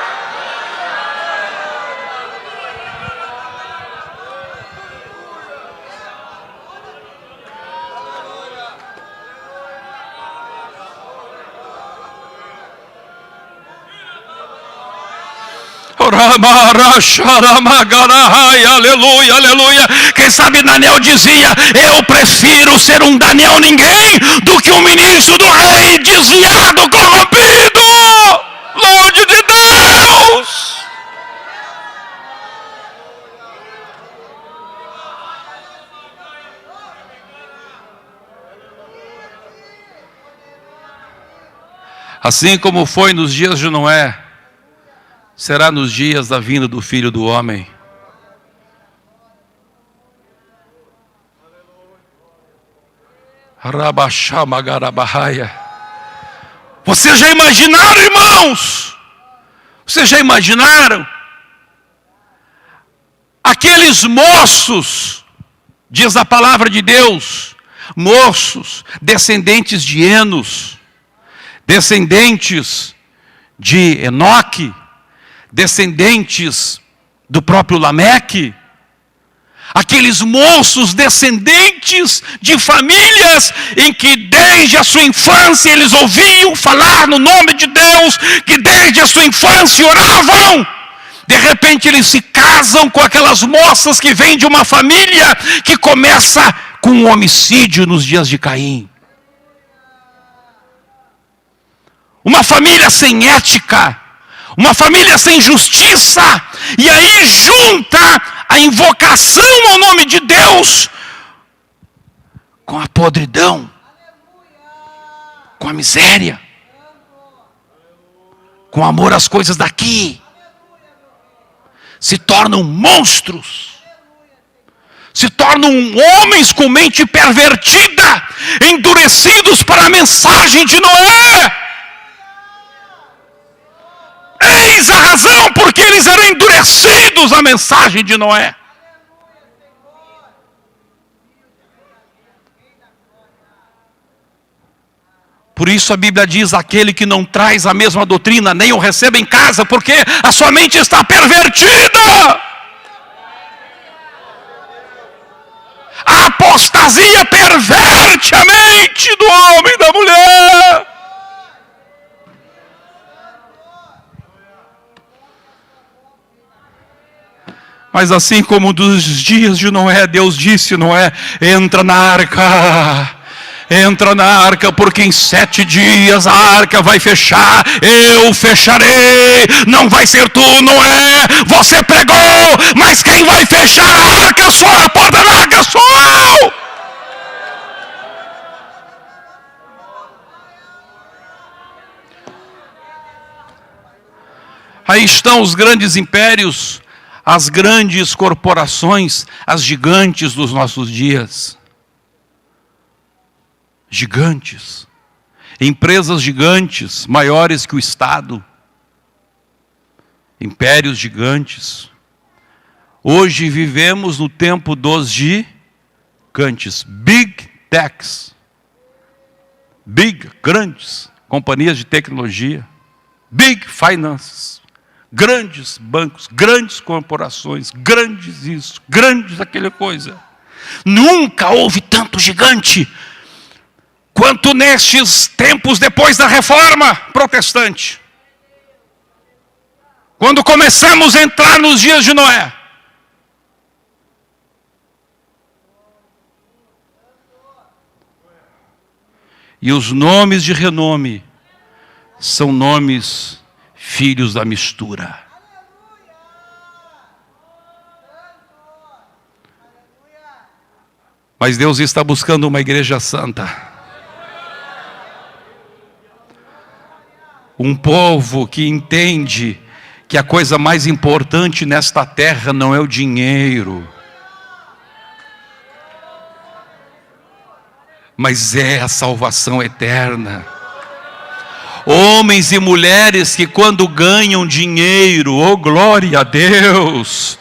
Aleluia, aleluia. Quem sabe Daniel dizia: eu prefiro ser um Daniel ninguém do que um ministro do rei desviado, corrompido. Longe de Deus. Assim como foi nos dias de Noé, será nos dias da vinda do Filho do Homem. Vocês já imaginaram, irmãos? Vocês já imaginaram? Aqueles moços, diz a palavra de Deus, moços, descendentes de Enos, descendentes de Enoque, descendentes do próprio Lameque, aqueles moços descendentes de famílias em que desde a sua infância eles ouviam falar no nome de Deus, que desde a sua infância oravam. De repente eles se casam com aquelas moças que vêm de uma família que começa com um homicídio nos dias de Caim. Uma família sem ética, uma família sem justiça, e aí junta a invocação ao nome de Deus com a podridão, com a miséria, com amor às coisas daqui. Se tornam monstros, se tornam homens com mente pervertida, endurecidos para a mensagem de Noé. Eis a razão porque eles eram endurecidos à mensagem de Noé. Por isso a Bíblia diz: aquele que não traz a mesma doutrina, nem o recebe em casa, porque a sua mente está pervertida. A apostasia perverte a mente do homem e da mulher. Mas assim como dos dias de Noé, Deus disse: Noé, entra na arca. Entra na arca, porque em 7 dias a arca vai fechar. Eu fecharei. Não vai ser tu, Noé. Você pregou, mas quem vai fechar a arca sou a porta da arca sou eu. Aí estão os grandes impérios, as grandes corporações, as gigantes dos nossos dias. Gigantes. empresas gigantes, maiores que o Estado, impérios gigantes. Hoje vivemos no tempo dos gigantes, big techs, grandes companhias de tecnologia, big finances, grandes bancos, grandes corporações, grandes isso, grandes aquela coisa. Nunca houve tanto gigante quanto nestes tempos depois da Reforma Protestante. Quando começamos a entrar nos dias de Noé. E os nomes de renome são nomes filhos da mistura. Mas Deus está buscando uma igreja santa. Um povo que entende que a coisa mais importante nesta terra não é o dinheiro, mas é a salvação eterna. Homens e mulheres que quando ganham dinheiro, oh glória a Deus!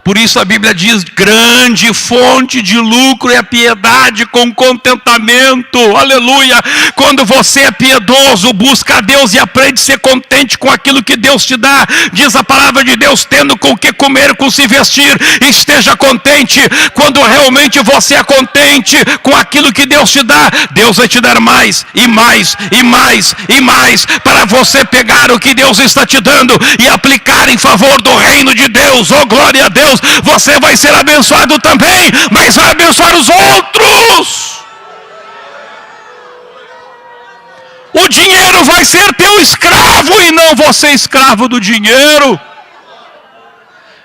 Por isso a Bíblia diz, grande fonte de lucro é a piedade com contentamento, aleluia. Quando você é piedoso, busca a Deus e aprende a ser contente com aquilo que Deus te dá. Diz a palavra de Deus, tendo com o que comer, com se vestir, esteja contente. Quando realmente você é contente com aquilo que Deus te dá, Deus vai te dar mais, e mais, e mais, e mais, para você pegar o que Deus está te dando e aplicar em favor do reino de Deus, oh glória a Deus. Você vai ser abençoado também, mas vai abençoar os outros. O dinheiro vai ser teu escravo e não você escravo do dinheiro.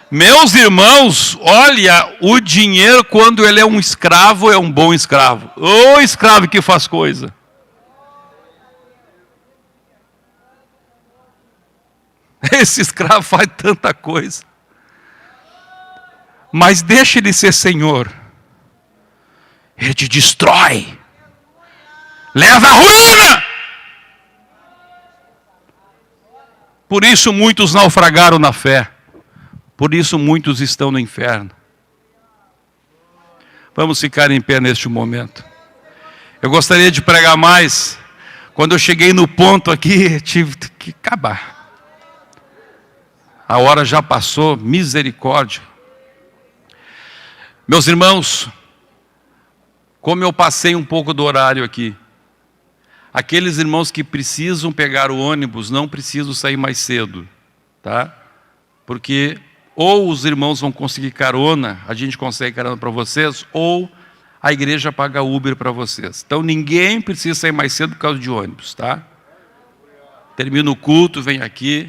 Meus irmãos, olha, o dinheiro quando ele é um escravo, é um bom escravo. O escravo que faz coisa. Esse escravo faz tanta coisa. Mas deixa ele ser senhor. Ele te destrói. Leva à ruína. Por isso muitos naufragaram na fé. Por isso muitos estão no inferno. Vamos ficar em pé neste momento. Eu gostaria de pregar mais. Quando eu cheguei no ponto aqui, tive que acabar. A hora já passou, misericórdia. Meus irmãos, como eu passei um pouco do horário aqui, aqueles irmãos que precisam pegar o ônibus não precisam sair mais cedo, tá? Porque ou os irmãos vão conseguir carona, a gente consegue carona para vocês, ou a igreja paga Uber para vocês. Então ninguém precisa sair mais cedo por causa de ônibus, tá? Termina o culto, vem aqui,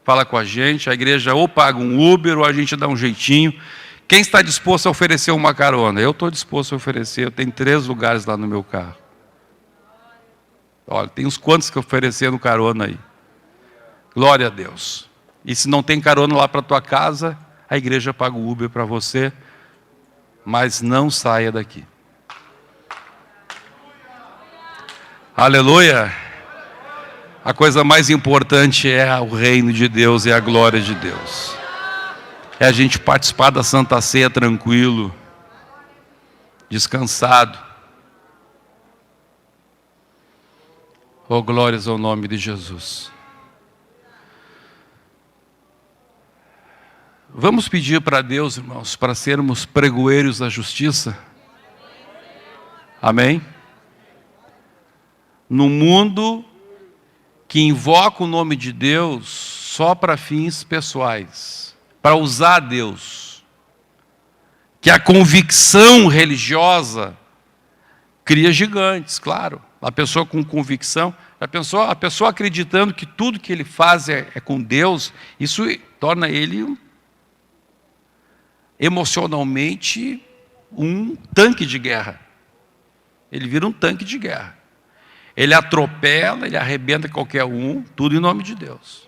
fala com a gente, a igreja ou paga um Uber ou a gente dá um jeitinho. Quem está disposto a oferecer uma carona? Eu estou disposto a oferecer, eu tenho 3 lugares lá no meu carro. Olha, tem uns quantos que ofereceram carona aí. Glória a Deus. E se não tem carona lá para a tua casa, a igreja paga o Uber para você, mas não saia daqui. Aleluia! A coisa mais importante é o reino de Deus e a glória de Deus. É a gente participar da Santa Ceia tranquilo, descansado. Oh, glórias ao nome de Jesus. Vamos pedir para Deus, irmãos, para sermos pregoeiros da justiça? Amém? No mundo que invoca o nome de Deus só para fins pessoais, para usar Deus, que a convicção religiosa cria gigantes, claro. A pessoa com convicção, a pessoa acreditando que tudo que ele faz é com Deus, isso torna ele emocionalmente um tanque de guerra. Ele vira um tanque de guerra. Ele atropela, ele arrebenta qualquer um, tudo em nome de Deus.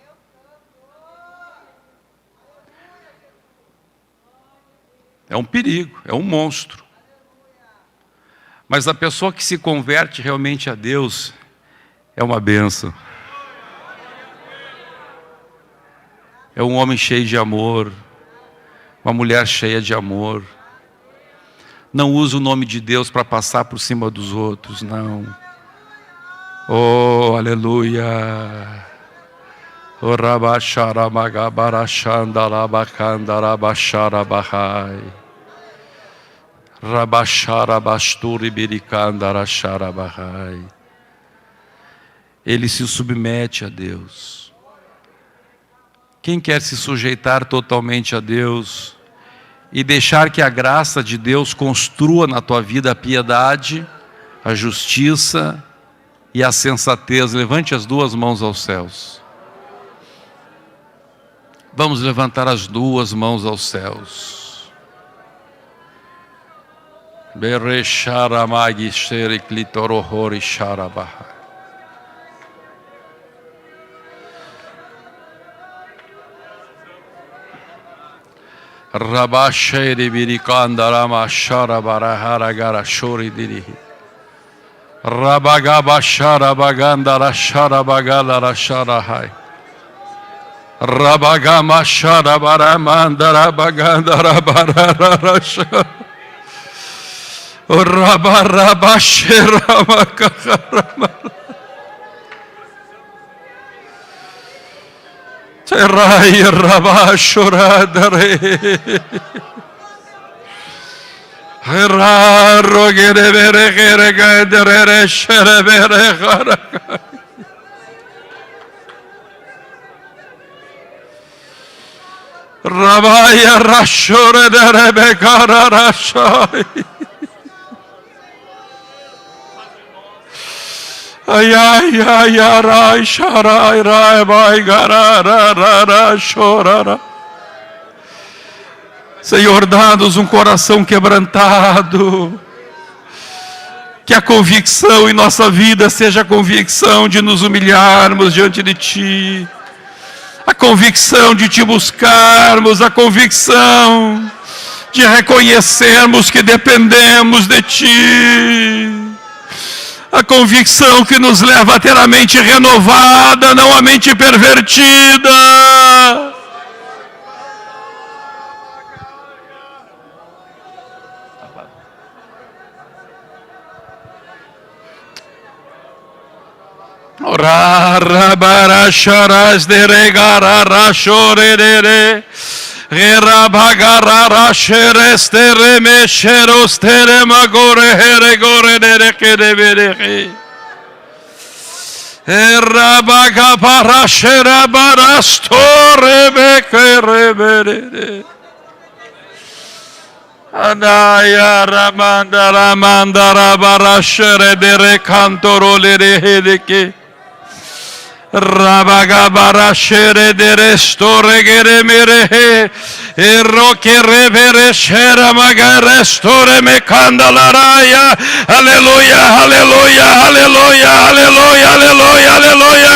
É um perigo, é um monstro. Mas a pessoa que se converte realmente a Deus, é uma bênção. É um homem cheio de amor, uma mulher cheia de amor. Não usa o nome de Deus para passar por cima dos outros, não. Oh, aleluia. Oh, rabacharabagabarachandarabachandarabacharabahai. Rabacharabasturibiricandaracharabahai. Ele se submete a Deus. Quem quer se sujeitar totalmente a Deus e deixar que a graça de Deus construa na tua vida a piedade, a justiça e a sensatez, levante as duas mãos aos céus. Vamos levantar as duas mãos aos céus. Berecharamaги шерикlitorохори шарабаха. Rabasheri birikandarama sharabarahara garashori dirihi. Rabagabashara bagandara sharabagalara sharahai. Rabagama sharabaramandara bagandara barara shara. Rabarabashera makaharama. Terai rabashoradare. Heraro gerebere geregedere sherebere garaka. Rabaya rashore derebe gararashai. Ay ay ay ay sharai rai bai garara chorara. Senhor, dá-nos um coração quebrantado. Que a convicção em nossa vida seja a convicção de nos humilharmos diante de Ti. A convicção de Te buscarmos, a convicção de reconhecermos que dependemos de Ti. A convicção que nos leva a ter a mente renovada, não a mente pervertida. Rarabarasharas de regararashorere. Gerabagararasheres teremesheros teremagore heregore derekedeberehe. Erabagabarasherabarastore. Anaya ramandara barashere dere cantorole hedeke. Rabagabara shere dere store gere merehe. Erroke revere shera magare store me candalaraya. Aleluya, aleluya, aleluya, aleluya, aleluya, aleluya, aleluya,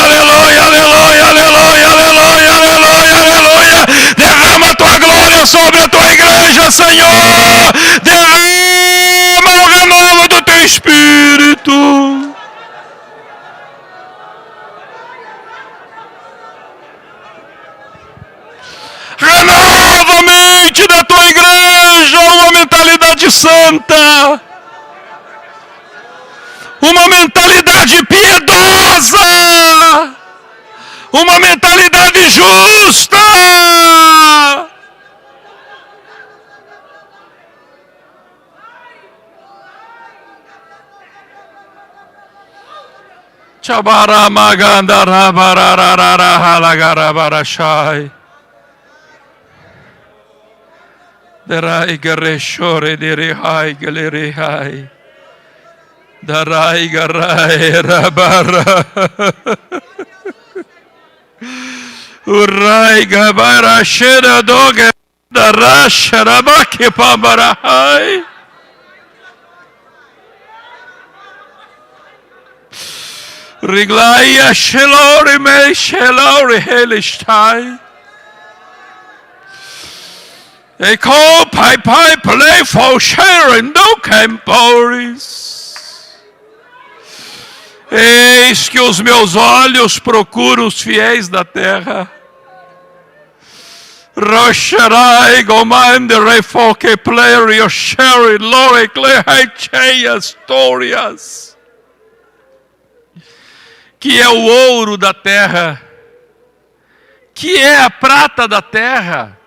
aleluya, aleluya, aleluya, aleluya, aleluya, aleluya. Derrama tua glória sobre a tua igreja, Senhor. Derrama o renovo do teu Espírito. Renova a mente da tua igreja, uma mentalidade santa, uma mentalidade piedosa, uma mentalidade justa. Chabaramagandarabarararahalagarabashai. Darai gareshore dirihai galerihai. Darai garai rabara. Urai gabara shera doge darasha rabaki pabarahai. Riglaya shelori me shelori helishtai. Eko pai pai play for sharing no camporis. Eis que os meus olhos procuram os fiéis da terra. Rosharai gomande refoque plerio sherry lore clehacheia histórias. Que é o ouro da terra, que é a prata da terra,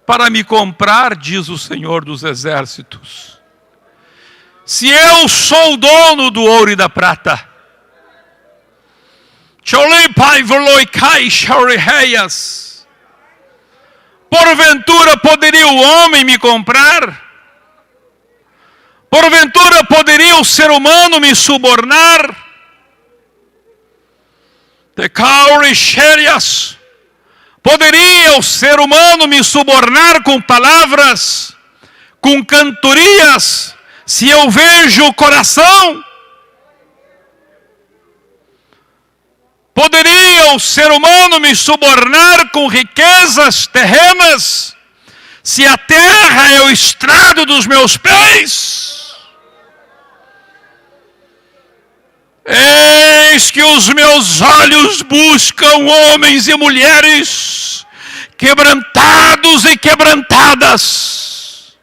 para me comprar, diz o Senhor dos Exércitos. Se eu sou o dono do ouro e da prata, porventura poderia o homem me comprar? Porventura poderia o ser humano me subornar? Poderia o ser humano me subornar com palavras, com cantorias, se eu vejo o coração? Poderia o ser humano me subornar com riquezas terrenas, se a terra é o estrado dos meus pés? Eis que os meus olhos buscam homens e mulheres quebrantados e quebrantadas,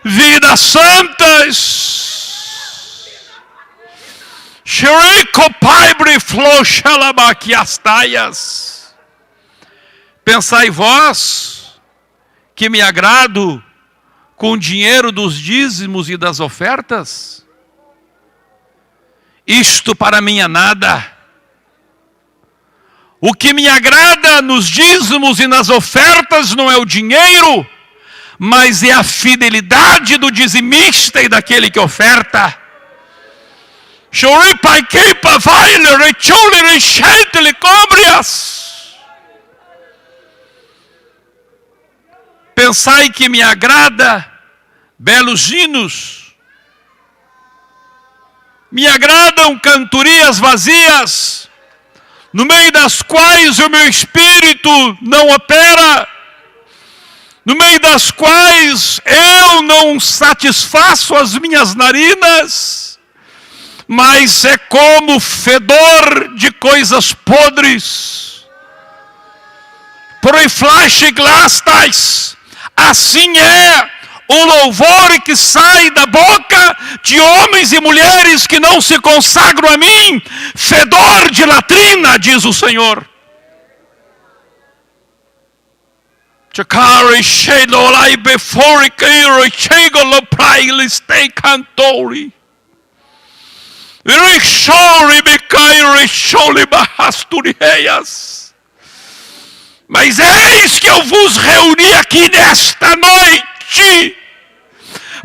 vidas santas, pensai vós que me agrado com o dinheiro dos dízimos e das ofertas? Isto para mim é nada. O que me agrada nos dízimos e nas ofertas não é o dinheiro, mas é a fidelidade do dizimista e daquele que oferta. Pensai que me agrada belos hinos, me agradam cantorias vazias, no meio das quais o meu espírito não opera, no meio das quais eu não satisfaço as minhas narinas, mas é como fedor de coisas podres. Proiflache glastais, assim é o louvor que sai da boca de homens e mulheres que não se consagram a mim, fedor de latrina, diz o Senhor. Mas eis que eu vos reuni aqui nesta noite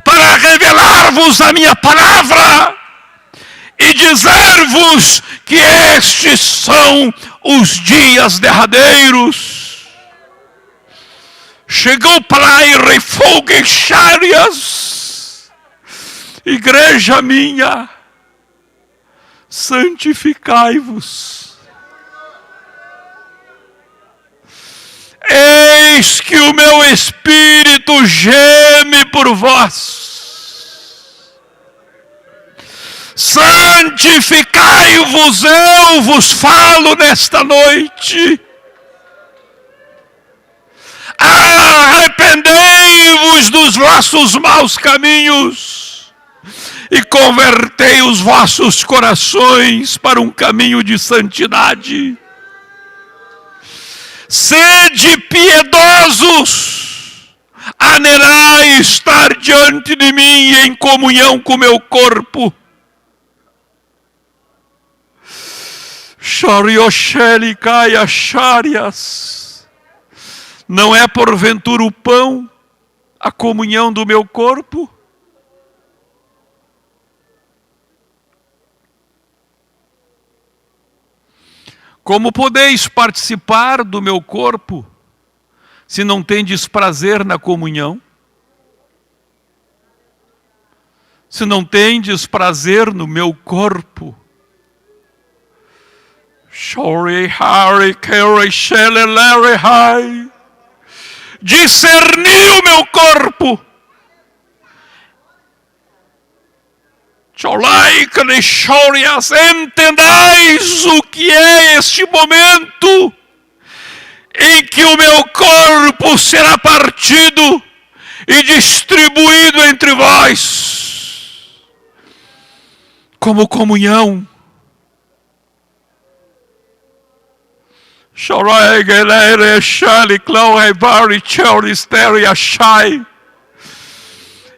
para revelar-vos a minha palavra e dizer-vos que estes são os dias derradeiros. Chegou para ir foguecharias, igreja minha, santificai-vos. Eis que o meu espírito geme por vós. Santificai-vos, eu vos falo nesta noite. Arrependei-vos dos vossos maus caminhos e convertei os vossos corações para um caminho de santidade. Sede piedosos, anelai estar diante de mim em comunhão com meu corpo. Não é porventura o pão a comunhão do meu corpo? Como podeis participar do meu corpo, se não tendes prazer na comunhão? Se não tendes prazer no meu corpo? Discerni o meu corpo, Entendais o que é este momento em que o meu corpo será partido e distribuído entre vós como comunhão.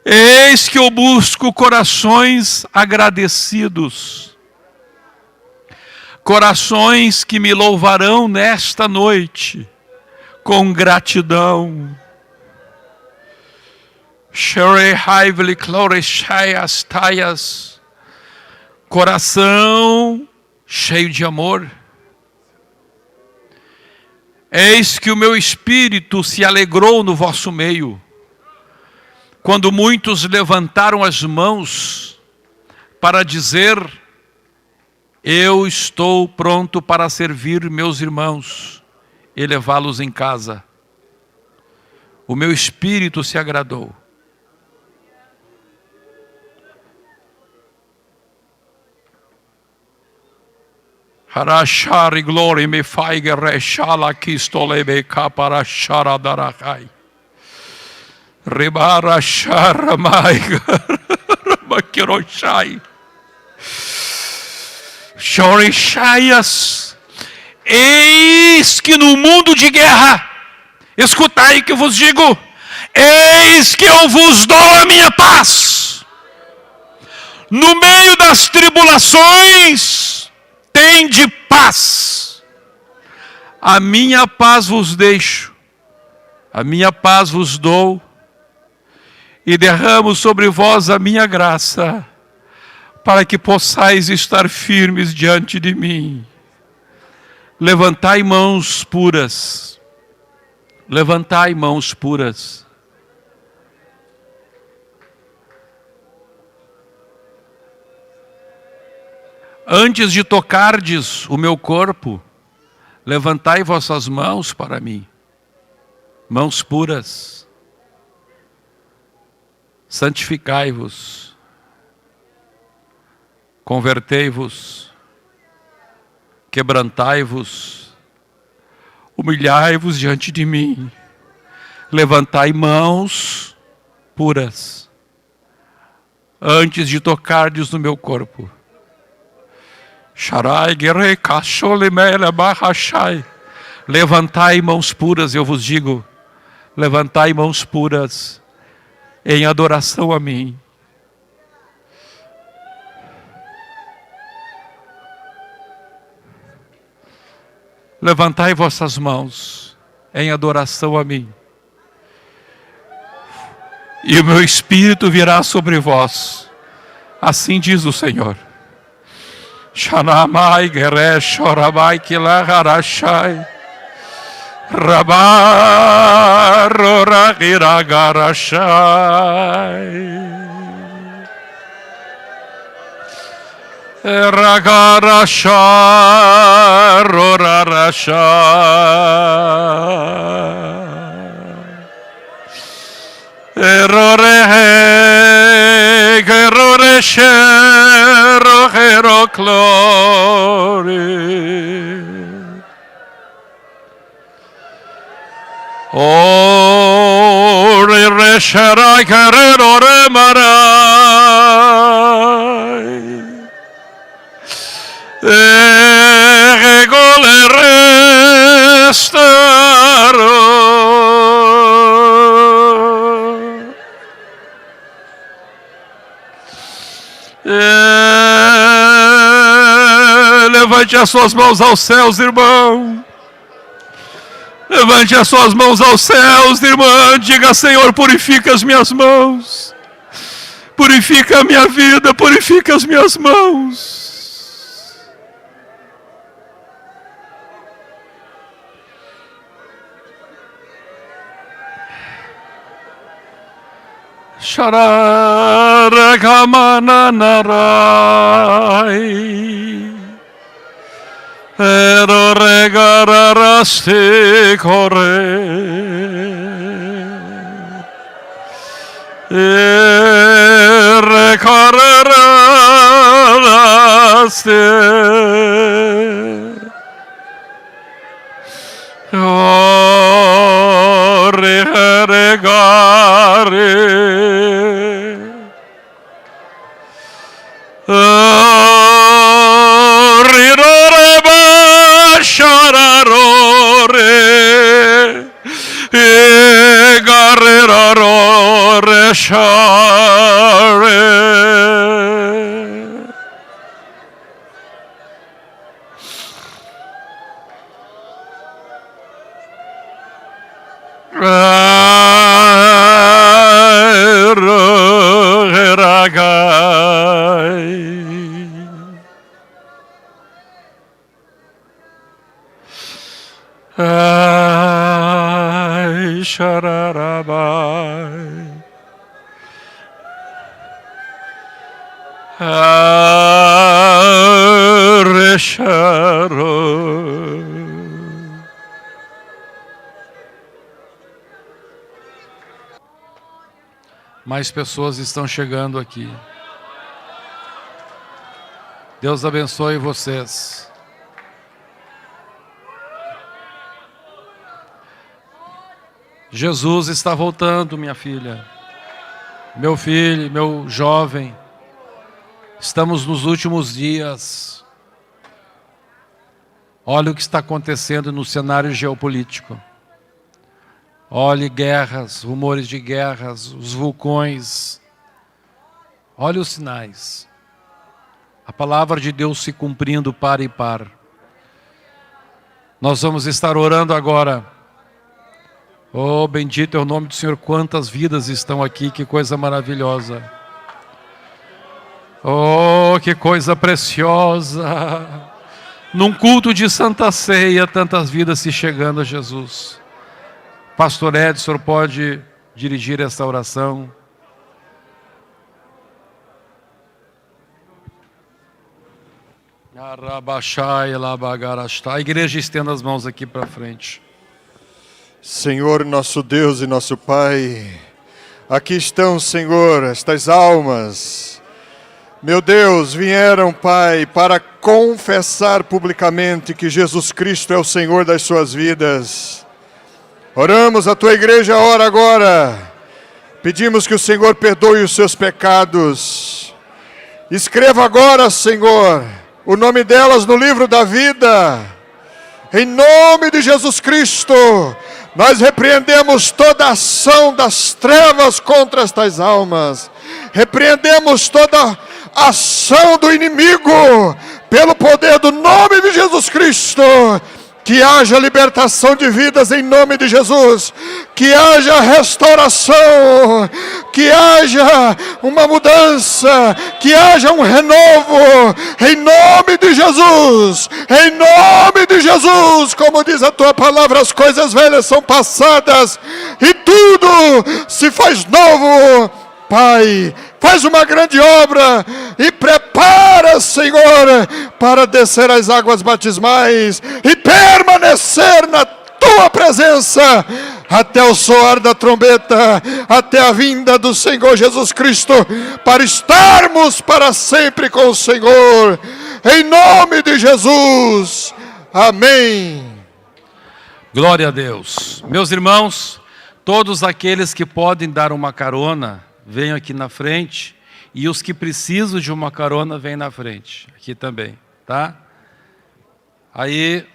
Eis que eu busco corações agradecidos, corações que me louvarão nesta noite com gratidão. Coração cheio de amor. Eis que o meu espírito se alegrou no vosso meio, quando muitos levantaram as mãos para dizer: eu estou pronto para servir meus irmãos e levá-los em casa. O meu espírito se agradou. Harashari glory me faige reshala kistolebe kaparashara darachai. Rebara shara maiga makiroshai. Chorishaias. Eis que no mundo de guerra, escutai que eu vos digo, eis que eu vos dou a minha paz. No meio das tribulações, tende paz. A minha paz vos deixo, a minha paz vos dou, e derramo sobre vós a minha graça, para que possais estar firmes diante de mim. Levantai mãos puras, levantai mãos puras. Antes de tocardes o meu corpo, levantai vossas mãos para mim, mãos puras. Santificai-vos, convertei-vos, quebrantai-vos, humilhai-vos diante de mim, levantai mãos puras, antes de tocardes no meu corpo. Levantai mãos puras, eu vos digo, levantai mãos puras, em adoração a mim. Levantai vossas mãos em adoração a mim, e o meu Espírito virá sobre vós, assim diz o Senhor. Shanamai geresh orabai kilaharashai rabar oragiragarashai ragarashar orarashai erore gerore shero hero glory o re sharai gerero re marai gole restaro. Levante as suas mãos aos céus, irmão. Levante as suas mãos aos céus, irmã. Diga: Senhor, purifica as minhas mãos. Purifica a minha vida, purifica as minhas mãos. Shararagamanarai Ero regararaste corre recarara xararabai. Mais pessoas estão chegando aqui. Deus abençoe vocês. Jesus está voltando, minha filha. Meu filho, meu jovem. Estamos nos últimos dias. Olha o que está acontecendo no cenário geopolítico. Olhe guerras, rumores de guerras, os vulcões. Olhe os sinais. A palavra de Deus se cumprindo par e par. Nós vamos estar orando agora. Oh, bendito é o nome do Senhor. Quantas vidas estão aqui, que coisa maravilhosa. Oh, que coisa preciosa. Num culto de Santa Ceia, tantas vidas se chegando a Jesus. Pastor Ed, o senhor pode dirigir esta oração? A igreja estenda as mãos aqui para frente. Senhor, nosso Deus e nosso Pai, aqui estão, Senhor, estas almas. Meu Deus, vieram, Pai, para confessar publicamente que Jesus Cristo é o Senhor das suas vidas. Oramos, a tua igreja ora agora. Pedimos que o Senhor perdoe os seus pecados. Escreva agora, Senhor, o nome delas no livro da vida. Em nome de Jesus Cristo, nós repreendemos toda ação das trevas contra estas almas. Repreendemos toda ação do inimigo pelo poder do nome de Jesus Cristo. Que haja libertação de vidas em nome de Jesus. Que haja restauração. Que haja uma mudança. Que haja um renovo. Em nome de Jesus. Em nome de Jesus. Como diz a tua palavra, as coisas velhas são passadas e tudo se faz novo. Pai, faz uma grande obra e prepara, Senhor, para descer as águas batismais e permanecer na tua presença até o soar da trombeta, até a vinda do Senhor Jesus Cristo, para estarmos para sempre com o Senhor, em nome de Jesus. Amém. Glória a Deus. Meus irmãos, todos aqueles que podem dar uma carona, venham aqui na frente, e os que precisam de uma carona, vêm na frente, aqui também, tá? Aí,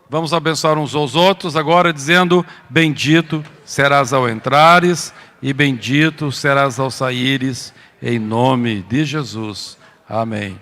vamos abençoar uns aos outros, agora dizendo, bendito serás ao entrares, e bendito serás ao saíres, em nome de Jesus. Amém.